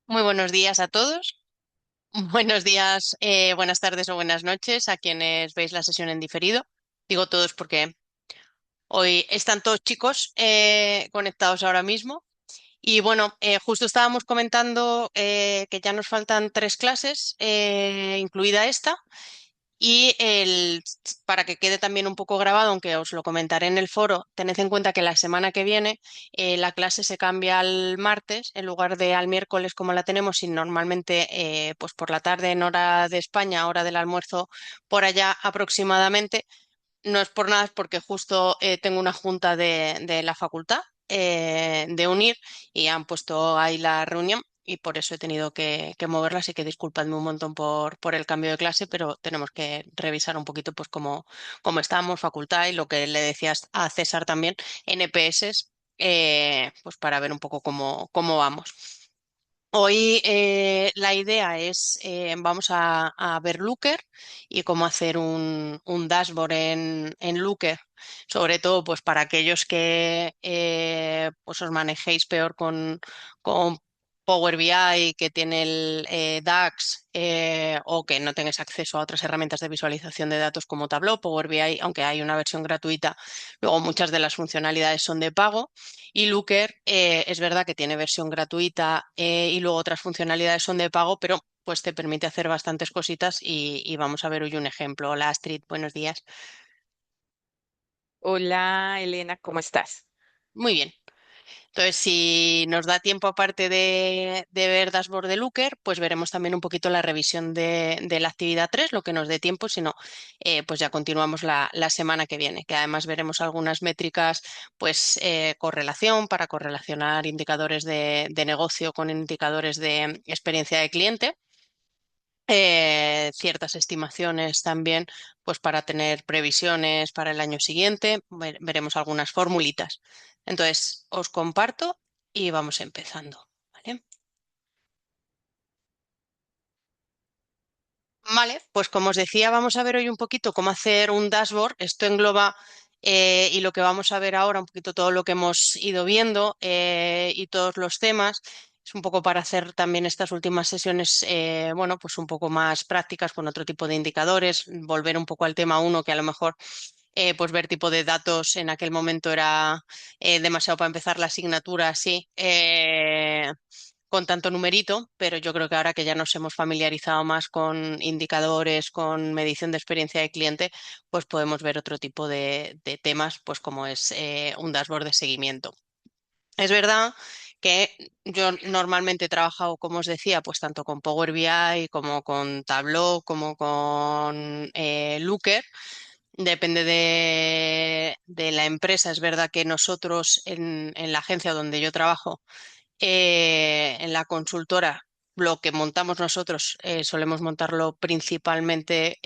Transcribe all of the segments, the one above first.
Muy buenos días a todos. Buenos días, buenas tardes o buenas noches a quienes veis la sesión en diferido. Digo todos porque hoy están todos chicos conectados ahora mismo. Y bueno, justo estábamos comentando que ya nos faltan tres clases, incluida esta. Para que quede también un poco grabado, aunque os lo comentaré en el foro, tened en cuenta que la semana que viene la clase se cambia al martes en lugar de al miércoles como la tenemos y normalmente pues por la tarde en hora de España, hora del almuerzo por allá aproximadamente. No es por nada, es porque justo tengo una junta de la facultad de UNIR y han puesto ahí la reunión y por eso he tenido que moverla, así que disculpadme un montón por el cambio de clase, pero tenemos que revisar un poquito pues cómo estamos, facultad y lo que le decías a César también, NPS, pues para ver un poco cómo vamos. Hoy la idea es, vamos a ver Looker y cómo hacer un dashboard en Looker, sobre todo pues para aquellos que pues os manejéis peor con Power BI, que tiene el DAX o que no tengáis acceso a otras herramientas de visualización de datos como Tableau, Power BI, aunque hay una versión gratuita, luego muchas de las funcionalidades son de pago. Y Looker es verdad que tiene versión gratuita y luego otras funcionalidades son de pago, pero pues te permite hacer bastantes cositas y vamos a ver hoy un ejemplo. Hola Astrid, buenos días. Hola Elena, ¿cómo estás? Muy bien. Entonces, si nos da tiempo aparte de ver Dashboard de Looker, pues veremos también un poquito la revisión de la actividad 3, lo que nos dé tiempo, si no, pues ya continuamos la semana que viene, que además veremos algunas métricas, pues correlación para correlacionar indicadores de negocio con indicadores de experiencia de cliente. Ciertas estimaciones también, pues para tener previsiones para el año siguiente. Veremos algunas formulitas. Entonces, os comparto y vamos empezando. ¿Vale? Vale, pues como os decía, vamos a ver hoy un poquito cómo hacer un dashboard. Esto engloba y lo que vamos a ver ahora, un poquito todo lo que hemos ido viendo y todos los temas. Es un poco para hacer también estas últimas sesiones, bueno, pues un poco más prácticas con otro tipo de indicadores, volver un poco al tema uno que a lo mejor, pues ver tipo de datos en aquel momento era demasiado para empezar la asignatura, sí. Con tanto numerito, pero yo creo que ahora que ya nos hemos familiarizado más con indicadores, con medición de experiencia de cliente, pues podemos ver otro tipo de temas, pues como es un dashboard de seguimiento. Es verdad que yo normalmente he trabajado, como os decía, pues tanto con Power BI como con Tableau, como con Looker. Depende de la empresa. Es verdad que nosotros en la agencia donde yo trabajo, en la consultora, lo que montamos nosotros solemos montarlo principalmente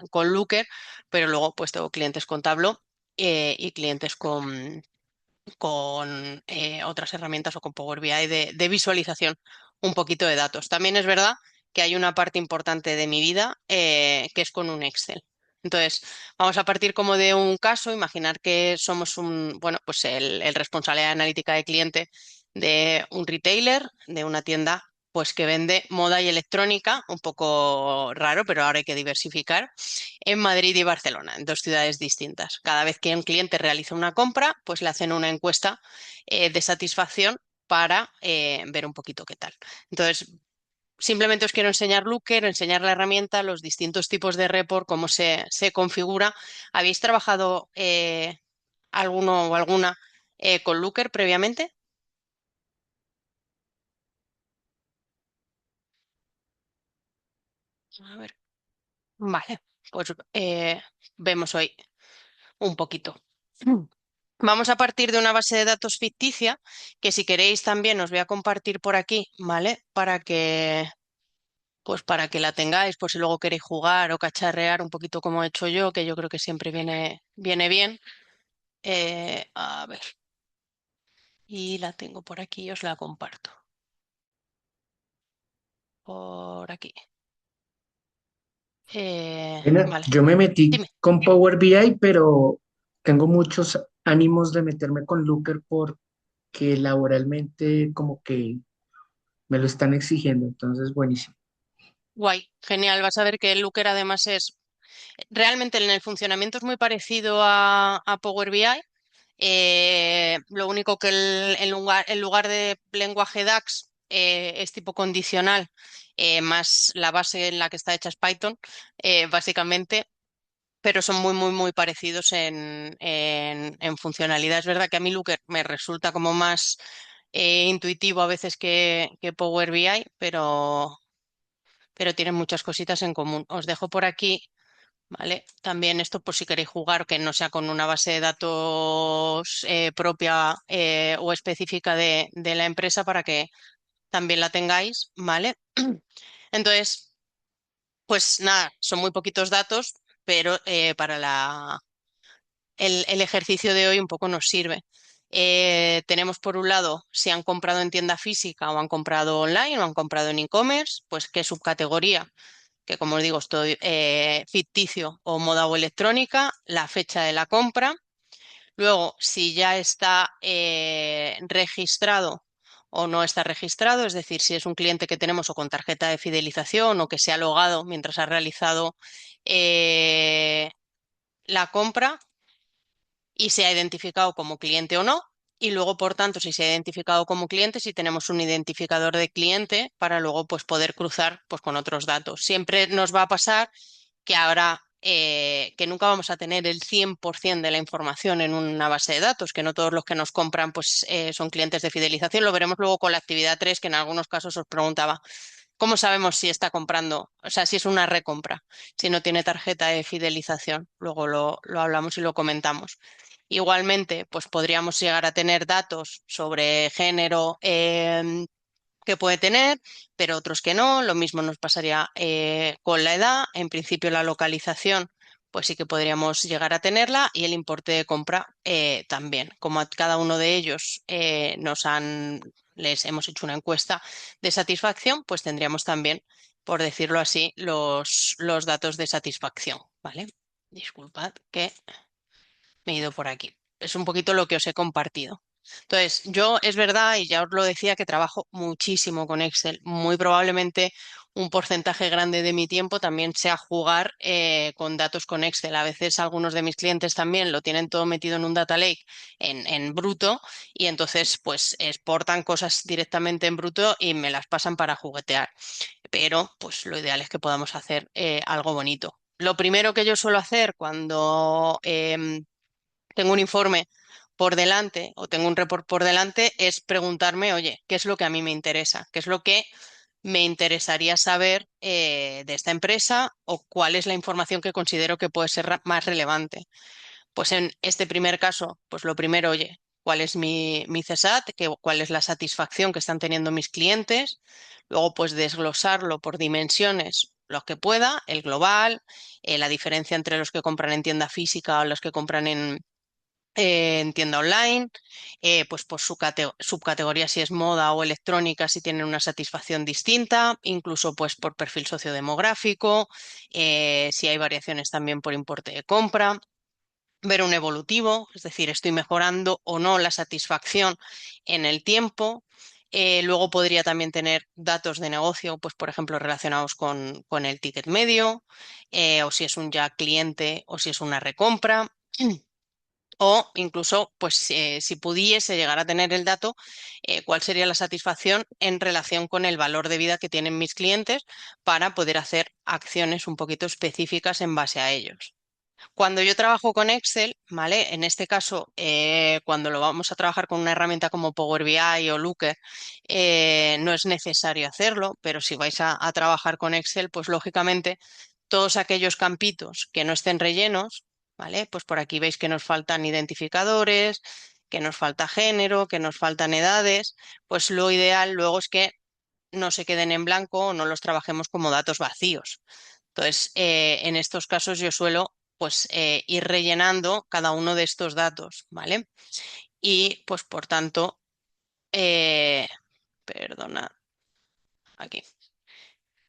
con Looker, pero luego pues tengo clientes con Tableau y clientes con otras herramientas o con Power BI de visualización, un poquito de datos. También es verdad que hay una parte importante de mi vida que es con un Excel. Entonces, vamos a partir como de un caso, imaginar que somos bueno, pues el responsable de analítica de cliente de un retailer, de una tienda, pues que vende moda y electrónica, un poco raro, pero ahora hay que diversificar en Madrid y Barcelona, en dos ciudades distintas. Cada vez que un cliente realiza una compra, pues le hacen una encuesta de satisfacción para ver un poquito qué tal. Entonces, simplemente os quiero enseñar Looker, enseñar la herramienta, los distintos tipos de report, cómo se configura. ¿Habéis trabajado alguno o alguna con Looker previamente? A ver, vale, pues vemos hoy un poquito. Vamos a partir de una base de datos ficticia que si queréis también os voy a compartir por aquí, ¿vale? Para que la tengáis, por si luego queréis jugar o cacharrear un poquito como he hecho yo, que yo creo que siempre viene bien. A ver, y la tengo por aquí, os la comparto. Por aquí. Elena, Vale, yo me metí dime. con Power BI, pero tengo muchos ánimos de meterme con Looker porque laboralmente como que me lo están exigiendo, entonces buenísimo. Guay, genial. Vas a ver que Looker además es realmente en el funcionamiento es muy parecido a Power BI. Lo único que en lugar de lenguaje DAX es tipo condicional, más la base en la que está hecha es Python, básicamente, pero son muy, muy, muy parecidos en funcionalidad. Es verdad que a mí Looker me resulta como más intuitivo a veces que Power BI, pero tienen muchas cositas en común. Os dejo por aquí. ¿Vale? También esto por si queréis jugar, que no sea con una base de datos propia o específica de la empresa para que también la tengáis, ¿vale? Entonces, pues nada, son muy poquitos datos, pero para el ejercicio de hoy un poco nos sirve. Tenemos por un lado si han comprado en tienda física o han comprado online o han comprado en e-commerce, pues qué subcategoría que como os digo, estoy ficticio o moda o electrónica, la fecha de la compra. Luego, si ya está registrado o no está registrado, es decir, si es un cliente que tenemos o con tarjeta de fidelización o que se ha logado mientras ha realizado eh, la compra y se ha identificado como cliente o no. Y luego, por tanto, si se ha identificado como cliente, si tenemos un identificador de cliente para luego pues, poder cruzar pues, con otros datos. Siempre nos va a pasar que ahora que nunca vamos a tener el 100% de la información en una base de datos, que no todos los que nos compran pues, son clientes de fidelización. Lo veremos luego con la actividad 3 que en algunos casos os preguntaba, ¿cómo sabemos si está comprando? O sea, si es una recompra, si no tiene tarjeta de fidelización. Luego lo hablamos y lo comentamos. Igualmente, pues podríamos llegar a tener datos sobre género, que puede tener, pero otros que no. Lo mismo nos pasaría con la edad. En principio, la localización, pues sí que podríamos llegar a tenerla y el importe de compra también. Como a cada uno de ellos les hemos hecho una encuesta de satisfacción, pues tendríamos también, por decirlo así, los datos de satisfacción, ¿vale? Disculpad que me he ido por aquí. Es un poquito lo que os he compartido. Entonces, yo es verdad, y ya os lo decía, que trabajo muchísimo con Excel. Muy probablemente un porcentaje grande de mi tiempo también sea jugar con datos con Excel. A veces algunos de mis clientes también lo tienen todo metido en un data lake en bruto y entonces pues exportan cosas directamente en bruto y me las pasan para juguetear. Pero pues lo ideal es que podamos hacer algo bonito. Lo primero que yo suelo hacer cuando tengo un informe por delante o tengo un report por delante es preguntarme, oye, ¿qué es lo que a mí me interesa? ¿Qué es lo que me interesaría saber de esta empresa o cuál es la información que considero que puede ser más relevante? Pues en este primer caso, pues lo primero, oye, ¿cuál es mi CSAT? ¿Cuál es la satisfacción que están teniendo mis clientes? Luego, pues desglosarlo por dimensiones, lo que pueda, el global, la diferencia entre los que compran en tienda física o los que compran en tienda online, pues por su subcategoría si es moda o electrónica, si tienen una satisfacción distinta, incluso pues por perfil sociodemográfico, si hay variaciones también por importe de compra, ver un evolutivo, es decir, estoy mejorando o no la satisfacción en el tiempo. Luego podría también tener datos de negocio, pues por ejemplo, relacionados con el ticket medio, o si es un ya cliente o si es una recompra. O incluso, pues, si pudiese llegar a tener el dato, cuál sería la satisfacción en relación con el valor de vida que tienen mis clientes para poder hacer acciones un poquito específicas en base a ellos. Cuando yo trabajo con Excel, ¿vale? En este caso, cuando lo vamos a trabajar con una herramienta como Power BI o Looker, no es necesario hacerlo, pero si vais a trabajar con Excel, pues lógicamente todos aquellos campitos que no estén rellenos, ¿vale? Pues por aquí veis que nos faltan identificadores, que nos falta género, que nos faltan edades, pues lo ideal luego es que no se queden en blanco o no los trabajemos como datos vacíos. Entonces, en estos casos yo suelo pues ir rellenando cada uno de estos datos, ¿vale? Y pues por tanto, eh, perdona, aquí.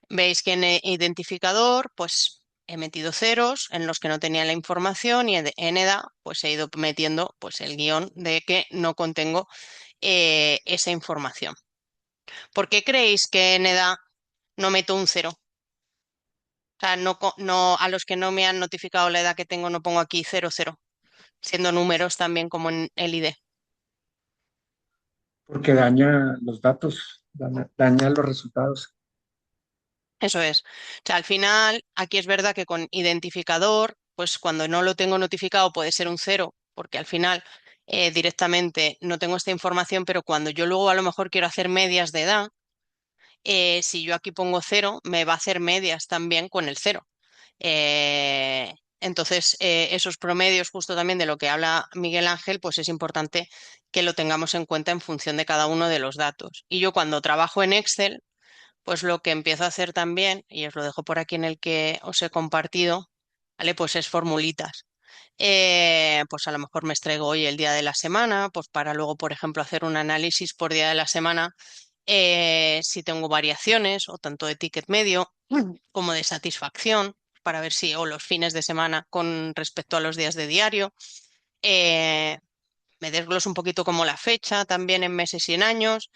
Veis que en el identificador pues he metido ceros en los que no tenía la información y en edad pues he ido metiendo pues el guión de que no contengo esa información. ¿Por qué creéis que en EDA no meto un cero? O sea, no, a los que no me han notificado la edad que tengo no pongo aquí 00, siendo números también como en el ID. porque daña los datos, daña los resultados. Eso es. O sea, al final, aquí es verdad que con identificador, pues cuando no lo tengo notificado puede ser un cero, porque al final directamente no tengo esta información, pero cuando yo luego a lo mejor quiero hacer medias de edad, si yo aquí pongo cero, me va a hacer medias también con el cero. Entonces, esos promedios, justo también de lo que habla Miguel Ángel, pues es importante que lo tengamos en cuenta en función de cada uno de los datos. Y yo cuando trabajo en Excel, pues lo que empiezo a hacer también, y os lo dejo por aquí en el que os he compartido, ¿vale? Pues es formulitas. Pues a lo mejor me extraigo hoy el día de la semana, pues para luego, por ejemplo, hacer un análisis por día de la semana, si tengo variaciones o tanto de ticket medio como de satisfacción, para ver si, o los fines de semana con respecto a los días de diario. Eh, Me desgloso un poquito como la fecha, también en meses y en años.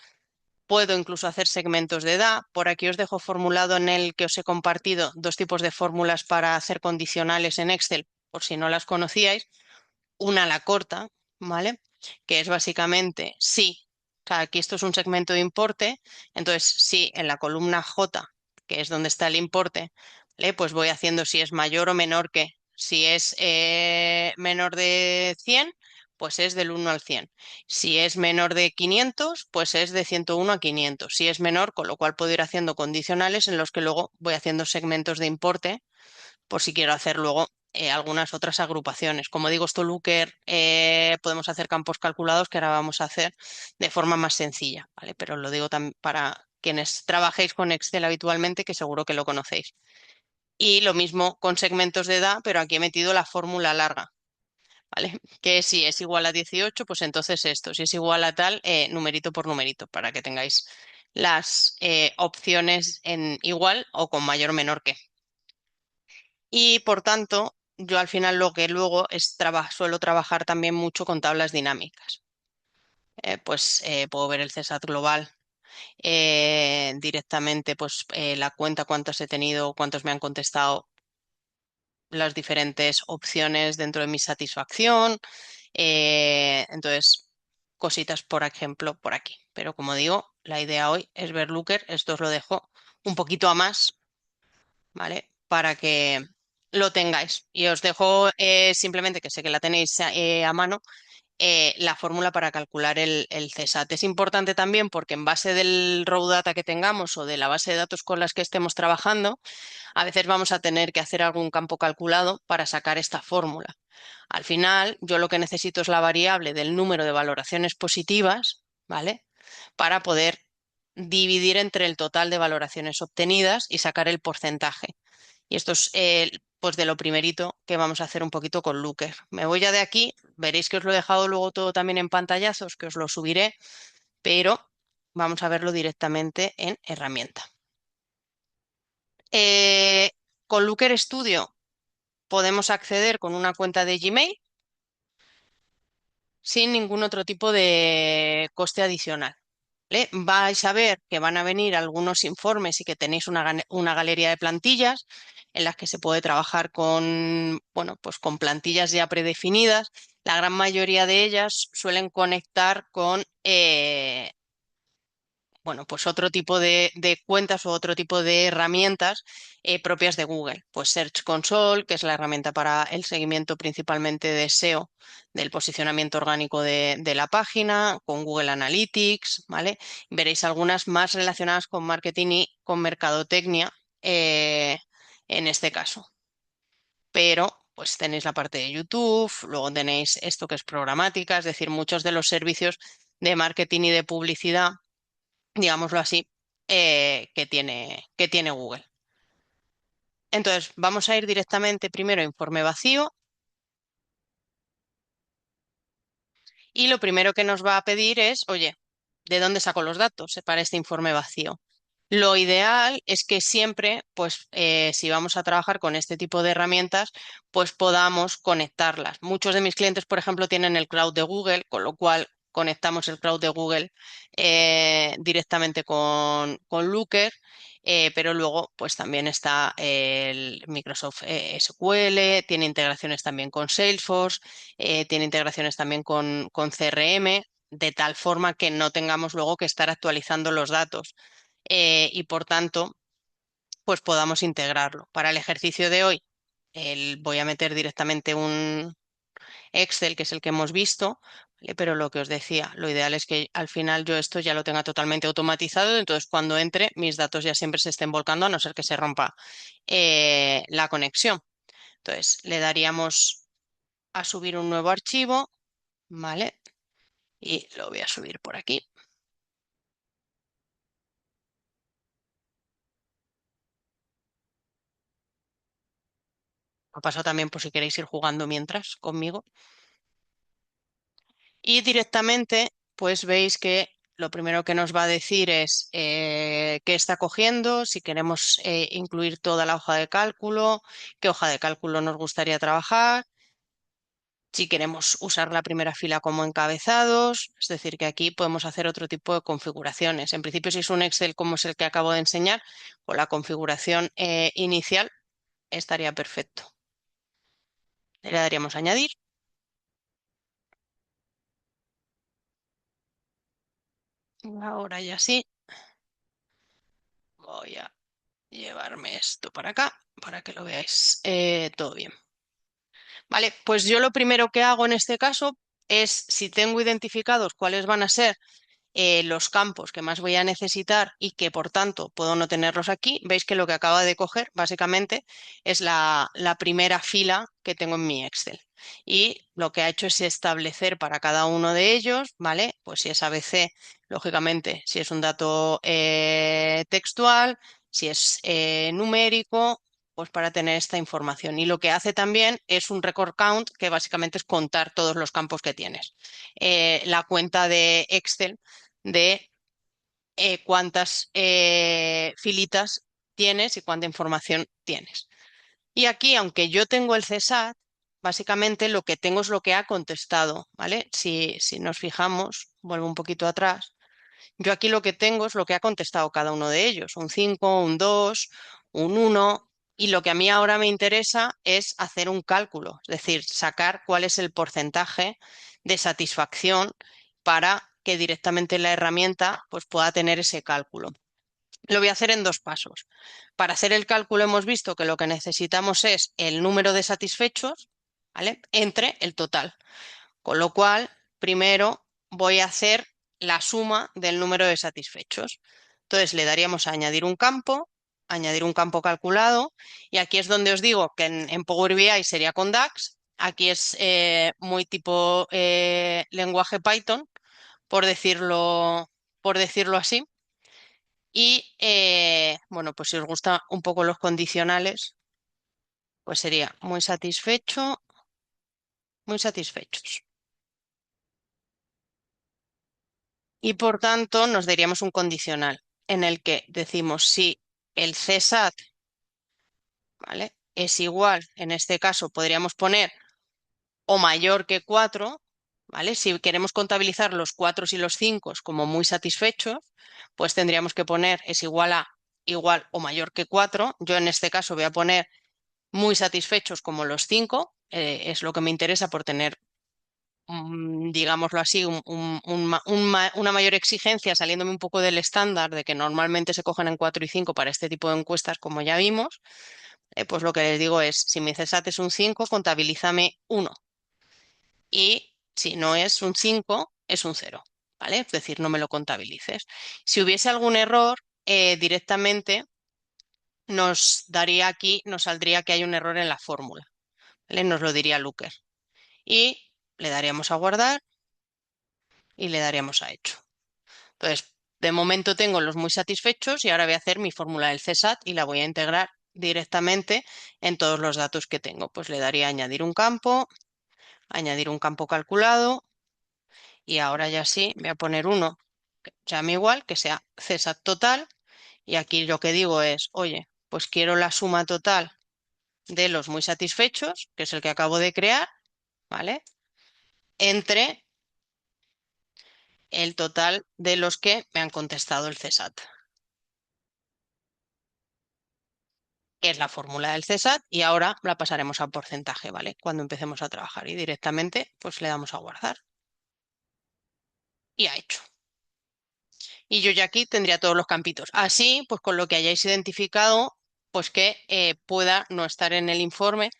Puedo incluso hacer segmentos de edad. Por aquí os dejo formulado en el que os he compartido dos tipos de fórmulas para hacer condicionales en Excel, por si no las conocíais. Una la corta, ¿vale? Que es básicamente sí. O sea, aquí esto es un segmento de importe. Entonces, sí, en la columna J, que es donde está el importe, ¿vale? Pues voy haciendo si es mayor o menor que. Si es menor de 100, pues es del 1 al 100. Si es menor de 500, pues es de 101 a 500. Si es menor, con lo cual puedo ir haciendo condicionales en los que luego voy haciendo segmentos de importe por si quiero hacer luego algunas otras agrupaciones. Como digo, esto Looker, podemos hacer campos calculados que ahora vamos a hacer de forma más sencilla, ¿vale? Pero lo digo también para quienes trabajéis con Excel habitualmente, que seguro que lo conocéis. Y lo mismo con segmentos de edad, pero aquí he metido la fórmula larga, ¿vale? Que si es igual a 18, pues entonces esto, si es igual a tal, numerito por numerito, para que tengáis las opciones en igual o con mayor o menor que. Y por tanto, yo al final lo que luego es suelo trabajar también mucho con tablas dinámicas. Puedo ver el CESAT global directamente, pues la cuenta, cuántos he tenido, cuántos me han contestado, las diferentes opciones dentro de mi satisfacción. Entonces, cositas, por ejemplo, por aquí. Pero como digo, la idea hoy es ver Looker. Esto os lo dejo un poquito a más, ¿vale? Para que lo tengáis. Y os dejo simplemente, que sé que la tenéis a mano, la fórmula para calcular el CESAT. Es importante también porque en base del raw data que tengamos o de la base de datos con las que estemos trabajando, a veces vamos a tener que hacer algún campo calculado para sacar esta fórmula. Al final, yo lo que necesito es la variable del número de valoraciones positivas, ¿vale? Para poder dividir entre el total de valoraciones obtenidas y sacar el porcentaje. Y esto es pues de lo primerito que vamos a hacer un poquito con Looker. Me voy ya de aquí, veréis que os lo he dejado luego todo también en pantallazos, que os lo subiré, pero vamos a verlo directamente en herramienta. Eh, con Looker Studio podemos acceder con una cuenta de Gmail sin ningún otro tipo de coste adicional. ¿Vale? Vais a ver que van a venir algunos informes y que tenéis una galería de plantillas en las que se puede trabajar con, bueno, pues con plantillas ya predefinidas. La gran mayoría de ellas suelen conectar con bueno, pues otro tipo de cuentas o otro tipo de herramientas propias de Google. Pues Search Console, que es la herramienta para el seguimiento principalmente de SEO, del posicionamiento orgánico de la página, con Google Analytics, ¿vale? Veréis algunas más relacionadas con marketing y con mercadotecnia eh, en este caso. Pero pues tenéis la parte de YouTube, luego tenéis esto que es programática, es decir, muchos de los servicios de marketing y de publicidad, digámoslo así, que tiene Google. Entonces, vamos a ir directamente primero a informe vacío y lo primero que nos va a pedir es, oye, ¿de dónde saco los datos para este informe vacío? Lo ideal es que siempre, pues, si vamos a trabajar con este tipo de herramientas, pues podamos conectarlas. Muchos de mis clientes, por ejemplo, tienen el cloud de Google, con lo cual conectamos el cloud de Google directamente con Looker. Pero luego, pues también está el Microsoft SQL, tiene integraciones también con Salesforce, tiene integraciones también con CRM, de tal forma que no tengamos luego que estar actualizando los datos y por tanto, pues podamos integrarlo. Para el ejercicio de hoy, voy a meter directamente un Excel, que es el que hemos visto, ¿vale? Pero lo que os decía, lo ideal es que al final yo esto ya lo tenga totalmente automatizado, entonces cuando entre mis datos ya siempre se estén volcando, a no ser que se rompa la conexión. Entonces le daríamos a subir un nuevo archivo, ¿vale? Y lo voy a subir por aquí. Lo paso también por si queréis ir jugando mientras conmigo. Y directamente, pues veis que lo primero que nos va a decir es qué está cogiendo, si queremos incluir toda la hoja de cálculo, qué hoja de cálculo nos gustaría trabajar, si queremos usar la primera fila como encabezados, es decir, que aquí podemos hacer otro tipo de configuraciones. En principio, si es un Excel como es el que acabo de enseñar, con la configuración inicial estaría perfecto. Le daríamos a añadir. Ahora ya sí, voy a llevarme esto para acá para que lo veáis todo bien. Vale, pues yo lo primero que hago en este caso es, si tengo identificados cuáles van a ser los campos que más voy a necesitar y que por tanto puedo no tenerlos aquí, veis que lo que acaba de coger básicamente es la primera fila que tengo en mi Excel. Y lo que ha hecho es establecer para cada uno de ellos, ¿vale? Pues si es ABC, lógicamente, si es un dato textual, si es numérico, pues para tener esta información. Y lo que hace también es un record count, que básicamente es contar todos los campos que tienes. La cuenta de Excel de cuántas filitas tienes y cuánta información tienes. Y aquí, aunque yo tengo el CSAT, básicamente lo que tengo es lo que ha contestado, ¿vale? Si nos fijamos, vuelvo un poquito atrás, yo aquí lo que tengo es lo que ha contestado cada uno de ellos, un 5, un 2, un 1, y lo que a mí ahora me interesa es hacer un cálculo, es decir, sacar cuál es el porcentaje de satisfacción para que directamente la herramienta pues, pueda tener ese cálculo. Lo voy a hacer en dos pasos. Para hacer el cálculo hemos visto que lo que necesitamos es el número de satisfechos, ¿vale? Entre el total. Con lo cual, primero voy a hacer la suma del número de satisfechos. Entonces le daríamos a añadir un campo calculado, y aquí es donde os digo que en Power BI sería con DAX, aquí es muy tipo lenguaje Python, por decirlo así. Y bueno, pues si os gustan un poco los condicionales, pues sería muy satisfecho, muy satisfechos. Y por tanto nos daríamos un condicional en el que decimos si el CSAT, ¿vale? Es igual, en este caso podríamos poner o mayor que 4, ¿vale? Si queremos contabilizar los 4 y los 5 como muy satisfechos, pues tendríamos que poner es igual a igual o mayor que 4. Yo en este caso voy a poner muy satisfechos como los 5, es lo que me interesa por tener digámoslo así, una mayor exigencia, saliéndome un poco del estándar de que normalmente se cogen en 4 y 5 para este tipo de encuestas, como ya vimos, pues lo que les digo es, si mi CSAT es un 5, contabilízame 1. Y si no es un 5, es un 0, ¿vale? Es decir, no me lo contabilices. Si hubiese algún error, directamente nos daría aquí, nos saldría que hay un error en la fórmula, ¿vale? Nos lo diría Looker. Y le daríamos a guardar y le daríamos a hecho. Entonces, de momento tengo los muy satisfechos y ahora voy a hacer mi fórmula del CSAT y la voy a integrar directamente en todos los datos que tengo. Pues le daría añadir un campo calculado, y ahora ya sí voy a poner uno que llame igual, que sea CSAT total, y aquí lo que digo es, oye, pues quiero la suma total de los muy satisfechos, que es el que acabo de crear, ¿vale? Entre el total de los que me han contestado el CESAT, que es la fórmula del CESAT, y ahora la pasaremos a porcentaje, ¿vale? Cuando empecemos a trabajar y directamente pues le damos a guardar y ha hecho. Y yo ya aquí tendría todos los campitos. Así, pues con lo que hayáis identificado, pues que pueda no estar en el informe.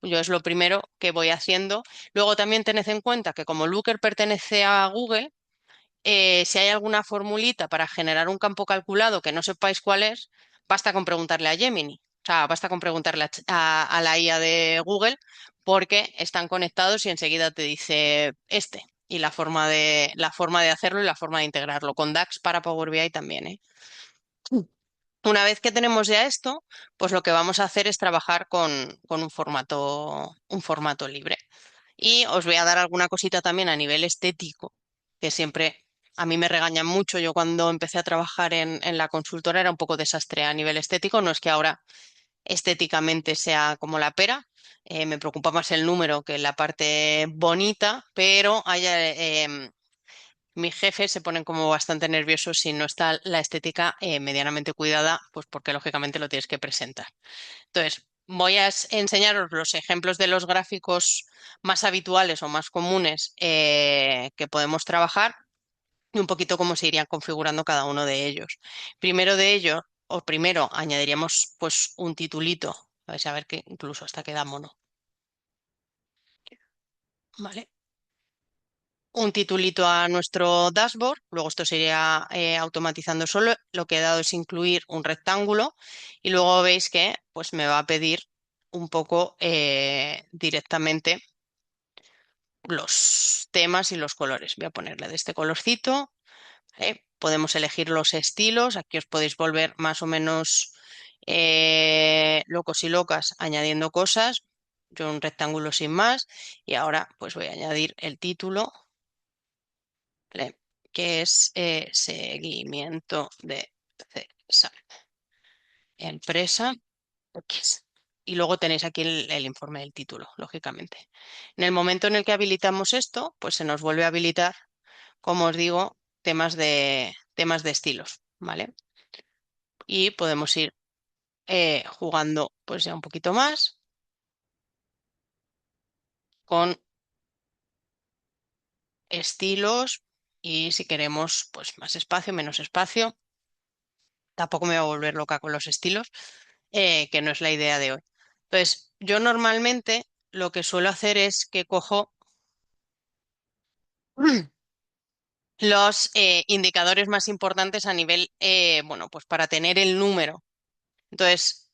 Yo es lo primero que voy haciendo. Luego también tened en cuenta que como Looker pertenece a Google, si hay alguna formulita para generar un campo calculado que no sepáis cuál es, basta con preguntarle a Gemini. O sea, basta con preguntarle a la IA de Google porque están conectados y enseguida te dice este y la forma de hacerlo y la forma de integrarlo. Con DAX para Power BI también, ¿eh? Una vez que tenemos ya esto, pues lo que vamos a hacer es trabajar con un formato libre. Y os voy a dar alguna cosita también a nivel estético, que siempre a mí me regañan mucho. Yo cuando empecé a trabajar en la consultora era un poco desastre a nivel estético. No es que ahora estéticamente sea como la pera, me preocupa más el número que la parte bonita, pero mis jefes se ponen como bastante nerviosos si no está la estética medianamente cuidada, pues porque lógicamente lo tienes que presentar. Entonces, voy a enseñaros los ejemplos de los gráficos más habituales o más comunes que podemos trabajar y un poquito cómo se irían configurando cada uno de ellos. Primero de ello, o primero añadiríamos pues un titulito, a ver que incluso hasta queda mono, ¿vale? Un titulito a nuestro dashboard, luego esto se iría automatizando solo. Lo que he dado es incluir un rectángulo y luego veis que pues me va a pedir un poco directamente los temas y los colores. Voy a ponerle de este colorcito. Podemos elegir los estilos. Aquí os podéis volver más o menos locos y locas añadiendo cosas. Yo un rectángulo sin más. Y ahora pues voy a añadir el título, ¿vale? Que es seguimiento de CESAR. Empresa X. Y luego tenéis aquí el informe del título, lógicamente. En el momento en el que habilitamos esto, pues se nos vuelve a habilitar, como os digo, temas de estilos, ¿vale? Y podemos ir jugando pues ya un poquito más con estilos y si queremos pues más espacio, menos espacio. Tampoco me voy a volver loca con los estilos, que no es la idea de hoy. Entonces, yo normalmente lo que suelo hacer es que cojo los indicadores más importantes a nivel, bueno, pues para tener el número. Entonces,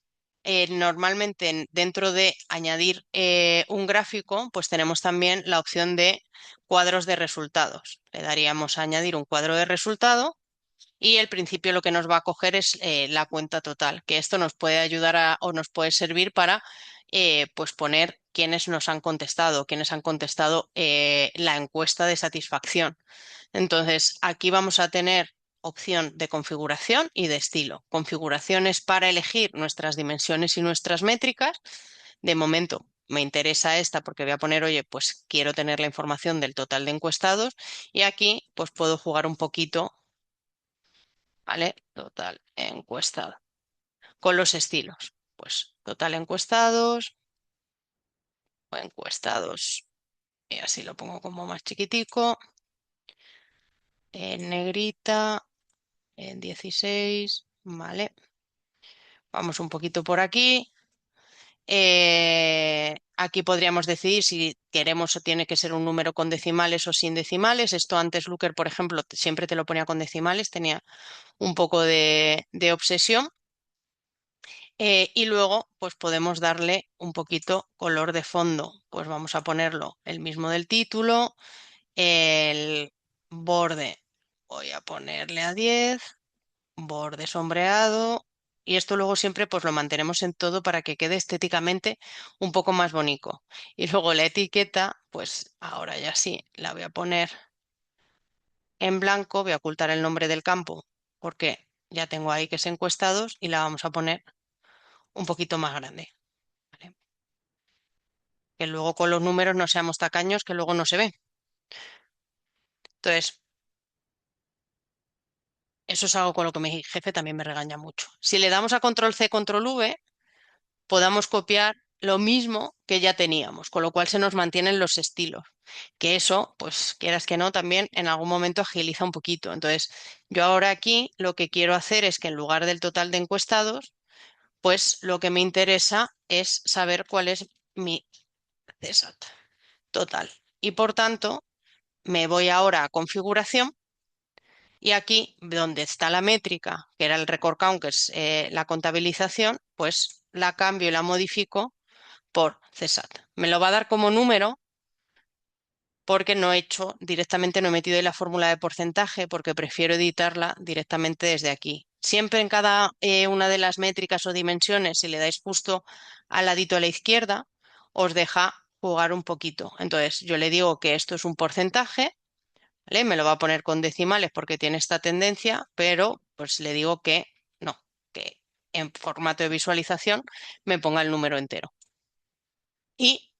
normalmente dentro de añadir un gráfico, pues tenemos también la opción de cuadros de resultados. Le daríamos a añadir un cuadro de resultado y el principio lo que nos va a coger es la cuenta total, que esto nos puede ayudar o nos puede servir para pues poner quiénes han contestado la encuesta de satisfacción. Entonces, aquí vamos a tener opción de configuración y de estilo. Configuraciones para elegir nuestras dimensiones y nuestras métricas. De momento me interesa esta porque voy a poner, oye, pues quiero tener la información del total de encuestados y aquí pues puedo jugar un poquito, ¿vale? Total encuestado. Con los estilos, pues total encuestados o encuestados y así lo pongo como más chiquitico, en negrita, en 16, ¿vale? Vamos un poquito por aquí. Aquí podríamos decidir si queremos o tiene que ser un número con decimales o sin decimales. Esto antes Looker, por ejemplo, siempre te lo ponía con decimales, tenía un poco de obsesión. Y luego, pues podemos darle un poquito color de fondo. Pues vamos a ponerlo el mismo del título, el borde, voy a ponerle a 10, borde sombreado. Y esto luego siempre pues lo mantenemos en todo para que quede estéticamente un poco más bonito. Y luego la etiqueta, pues ahora ya sí, la voy a poner en blanco, voy a ocultar el nombre del campo porque ya tengo ahí que es encuestados y la vamos a poner un poquito más grande, ¿vale? Que luego con los números no seamos tacaños, que luego no se ve. Entonces, Eso es algo con lo que mi jefe también me regaña mucho. Si le damos a control C, control V, podamos copiar lo mismo que ya teníamos, con lo cual se nos mantienen los estilos. Que eso, pues quieras que no, también en algún momento agiliza un poquito. Entonces, yo ahora aquí lo que quiero hacer es que en lugar del total de encuestados, pues lo que me interesa es saber cuál es mi CESAT total. Y por tanto, me voy ahora a configuración y aquí donde está la métrica, que era el record count, que es la contabilización, pues la cambio y la modifico por CESAT. Me lo va a dar como número porque no he hecho directamente, no he metido ahí la fórmula de porcentaje porque prefiero editarla directamente desde aquí. Siempre en cada una de las métricas o dimensiones, si le dais justo al ladito a la izquierda, os deja jugar un poquito. Entonces, yo le digo que esto es un porcentaje, ¿vale? Me lo va a poner con decimales porque tiene esta tendencia, pero pues le digo que no, que en formato de visualización me ponga el número entero. Y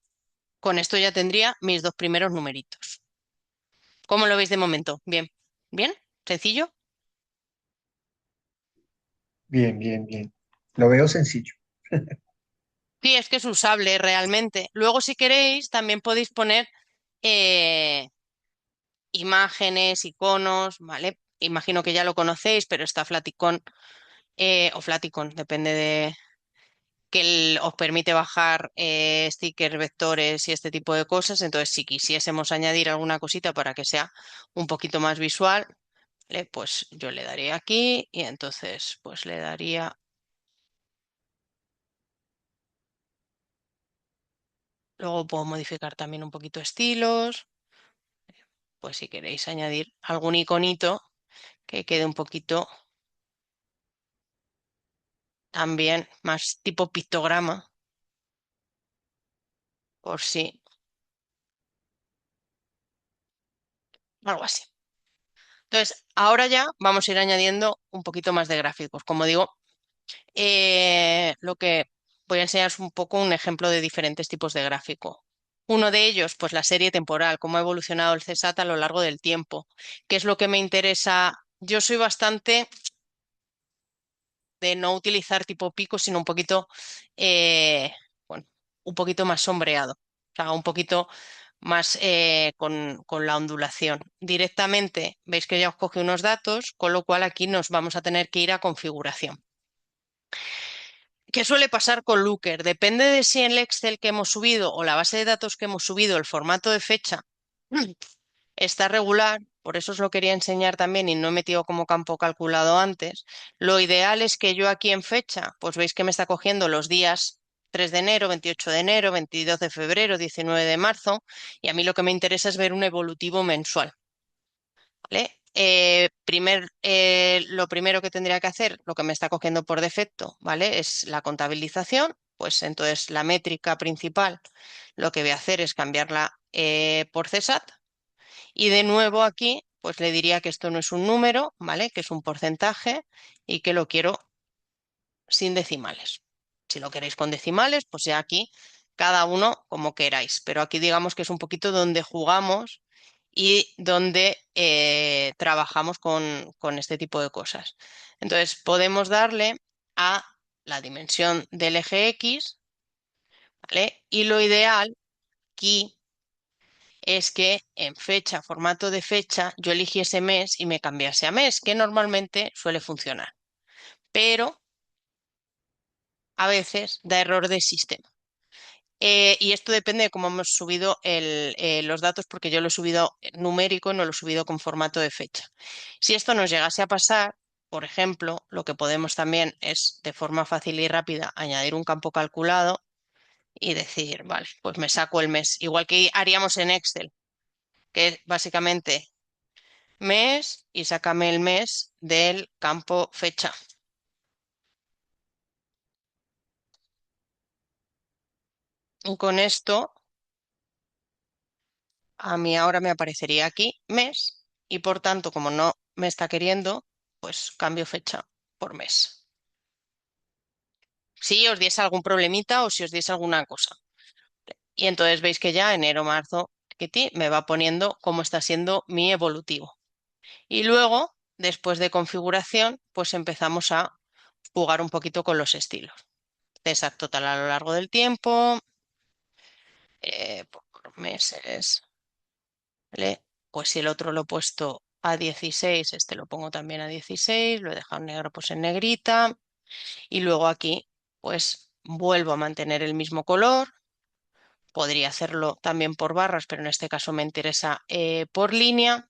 con esto ya tendría mis dos primeros numeritos. ¿Cómo lo veis de momento? Bien, bien, sencillo. Bien, bien, bien. Lo veo sencillo. Sí, es que es usable realmente. Luego, si queréis, también podéis poner eh, imágenes, iconos, ¿vale? Imagino que ya lo conocéis, pero está Flaticon o Flaticon, depende de que os permite bajar stickers, vectores y este tipo de cosas. Entonces, si quisiésemos añadir alguna cosita para que sea un poquito más visual, ¿vale? Pues yo le daría aquí y entonces pues le daría. Luego puedo modificar también un poquito estilos, pues si queréis añadir algún iconito que quede un poquito también más tipo pictograma, por si, algo así. Entonces, ahora ya vamos a ir añadiendo un poquito más de gráficos. Como digo, lo que voy a enseñar es un poco un ejemplo de diferentes tipos de gráfico. Uno de ellos, pues la serie temporal, cómo ha evolucionado el CSAT a lo largo del tiempo, qué es lo que me interesa. Yo soy bastante de no utilizar tipo pico, sino un poquito, bueno, un poquito más sombreado, o sea, un poquito más con la ondulación. Directamente veis que ya os coge unos datos, con lo cual aquí nos vamos a tener que ir a configuración. ¿Qué suele pasar con Looker? Depende de si en el Excel que hemos subido o la base de datos que hemos subido, el formato de fecha está regular, por eso os lo quería enseñar también y no he metido como campo calculado antes. Lo ideal es que yo aquí en fecha, pues veis que me está cogiendo los días 3 de enero, 28 de enero, 22 de febrero, 19 de marzo, y a mí lo que me interesa es ver un evolutivo mensual, ¿vale? Lo primero que tendría que hacer, lo que me está cogiendo por defecto, ¿vale? Es la contabilización, pues entonces la métrica principal, lo que voy a hacer es cambiarla por CESAT y de nuevo aquí, pues le diría que esto no es un número, ¿vale? Que es un porcentaje y que lo quiero sin decimales. Si lo queréis con decimales, pues ya aquí cada uno como queráis. Pero aquí digamos que es un poquito donde jugamos y donde trabajamos con este tipo de cosas. Entonces podemos darle a la dimensión del eje X, ¿vale? Y lo ideal aquí es que en fecha, formato de fecha, yo eligiese mes y me cambiase a mes, que normalmente suele funcionar. Pero a veces da error de sistema. Y esto depende de cómo hemos subido los datos, porque yo lo he subido numérico, no lo he subido con formato de fecha. Si esto nos llegase a pasar, por ejemplo, lo que podemos también es de forma fácil y rápida añadir un campo calculado y decir, vale, pues me saco el mes, igual que haríamos en Excel, que es básicamente mes y sácame el mes del campo fecha. Y con esto, a mí ahora me aparecería aquí mes y por tanto, como no me está queriendo, pues cambio fecha por mes. Si os diese algún problemita o si os diese alguna cosa. Y entonces veis que ya enero, marzo, me va poniendo cómo está siendo mi evolutivo. Y luego después de configuración, pues empezamos a jugar un poquito con los estilos. CSAT total a lo largo del tiempo, por meses, ¿vale? Pues si el otro lo he puesto a 16, este lo pongo también a 16, lo he dejado en negro, pues en negrita. Y luego aquí, pues vuelvo a mantener el mismo color. Podría hacerlo también por barras, pero en este caso me interesa por línea.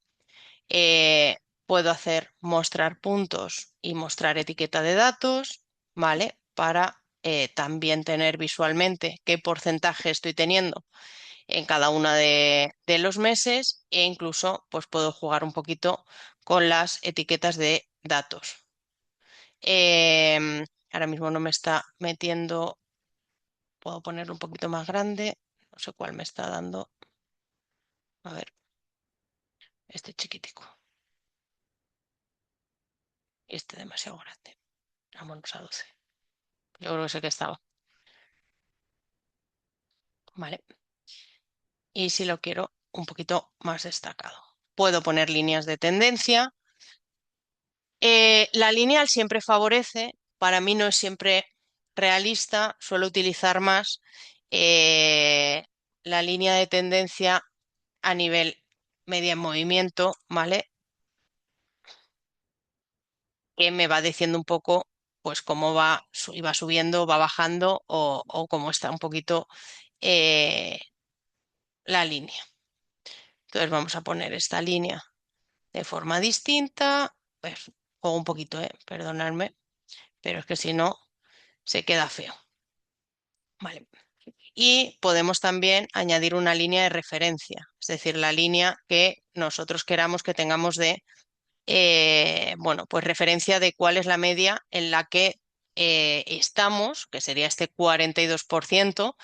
Eh, Puedo hacer mostrar puntos y mostrar etiqueta de datos, ¿vale? Para también tener visualmente qué porcentaje estoy teniendo en cada uno de los meses e incluso pues puedo jugar un poquito con las etiquetas de datos. Ahora mismo no me está metiendo, puedo ponerlo un poquito más grande, no sé cuál me está dando. A ver, este chiquitico, este demasiado grande. Vámonos a 12. Yo creo que sé que estaba. Vale. Y si lo quiero un poquito más destacado. Puedo poner líneas de tendencia. La lineal siempre favorece, para mí no es siempre realista, suelo utilizar más la línea de tendencia a nivel media en movimiento, ¿vale? Que me va diciendo un poco pues cómo va, va subiendo, va bajando o cómo está un poquito eh, la línea. Entonces vamos a poner esta línea de forma distinta. Pues juego un poquito, perdonadme, pero es que si no se queda feo. Vale. Y podemos también añadir una línea de referencia, es decir, la línea que nosotros queramos que tengamos de, bueno, pues referencia de cuál es la media en la que estamos, que sería este 42%,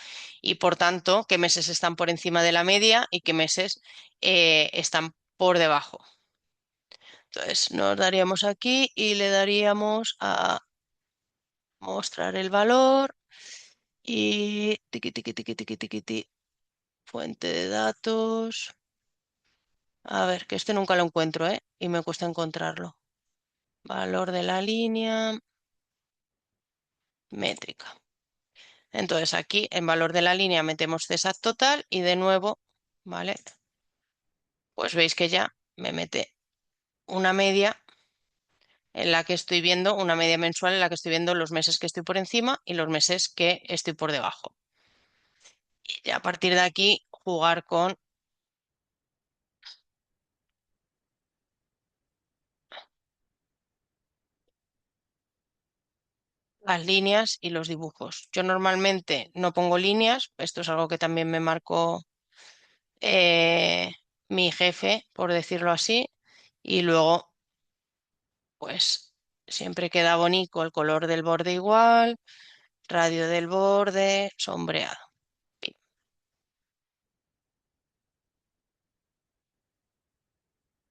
y por tanto, qué meses están por encima de la media y qué meses están por debajo. Entonces, nos daríamos aquí y le daríamos a mostrar el valor y tiqui, tiqui, tiqui, tiqui, tiqui, tiqui, fuente de datos. A ver, que este nunca lo encuentro, ¿eh? Y me cuesta encontrarlo. Valor de la línea, métrica. Entonces aquí en valor de la línea metemos CESAT total y de nuevo, ¿vale? Pues veis que ya me mete una media en la que estoy viendo, una media mensual en la que estoy viendo los meses que estoy por encima y los meses que estoy por debajo. Y a partir de aquí jugar con las líneas y los dibujos. Yo normalmente no pongo líneas, esto es algo que también me marcó eh, mi jefe, por decirlo así, y luego pues siempre queda bonito el color del borde igual, radio del borde, sombreado. Pim.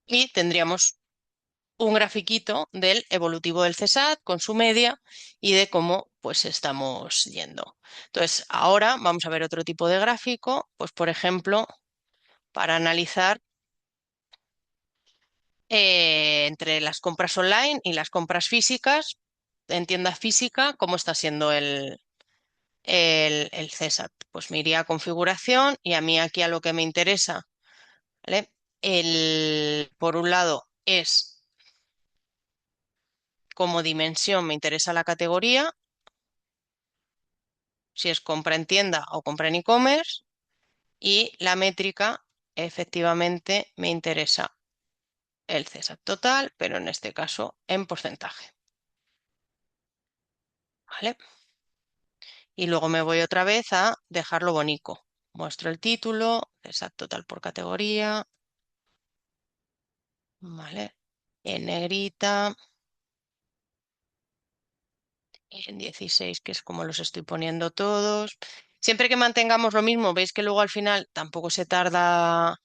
Y tendríamos un grafiquito del evolutivo del CESAT con su media y de cómo pues estamos yendo. Entonces, ahora vamos a ver otro tipo de gráfico, pues por ejemplo, para analizar entre las compras online y las compras físicas, en tienda física, cómo está siendo el CESAT. Pues me iría a configuración y a mí aquí a lo que me interesa, ¿vale? Por un lado es como dimensión, me interesa la categoría, si es compra en tienda o compra en e-commerce, y la métrica, efectivamente, me interesa el CESAT total, pero en este caso en porcentaje. ¿Vale? Y luego me voy otra vez a dejarlo bonito. Muestro el título, CESAT total por categoría, ¿vale? En negrita, en 16, que es como los estoy poniendo todos. Siempre que mantengamos lo mismo, veis que luego al final tampoco se tarda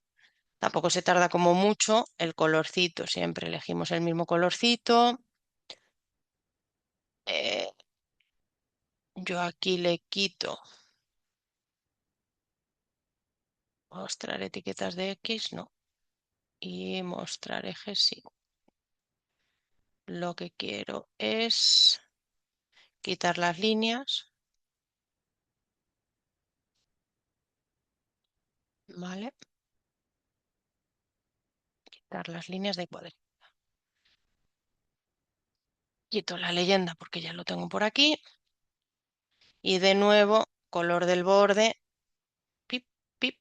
como mucho. El colorcito, siempre elegimos el mismo colorcito. Eh, yo aquí le quito mostrar etiquetas de X, no. Y mostrar ejes, sí. lo que quiero es quitar las líneas, ¿vale? Quitar las líneas de cuadro. Quito la leyenda porque ya lo tengo por aquí. Y de nuevo, color del borde, pip, pip,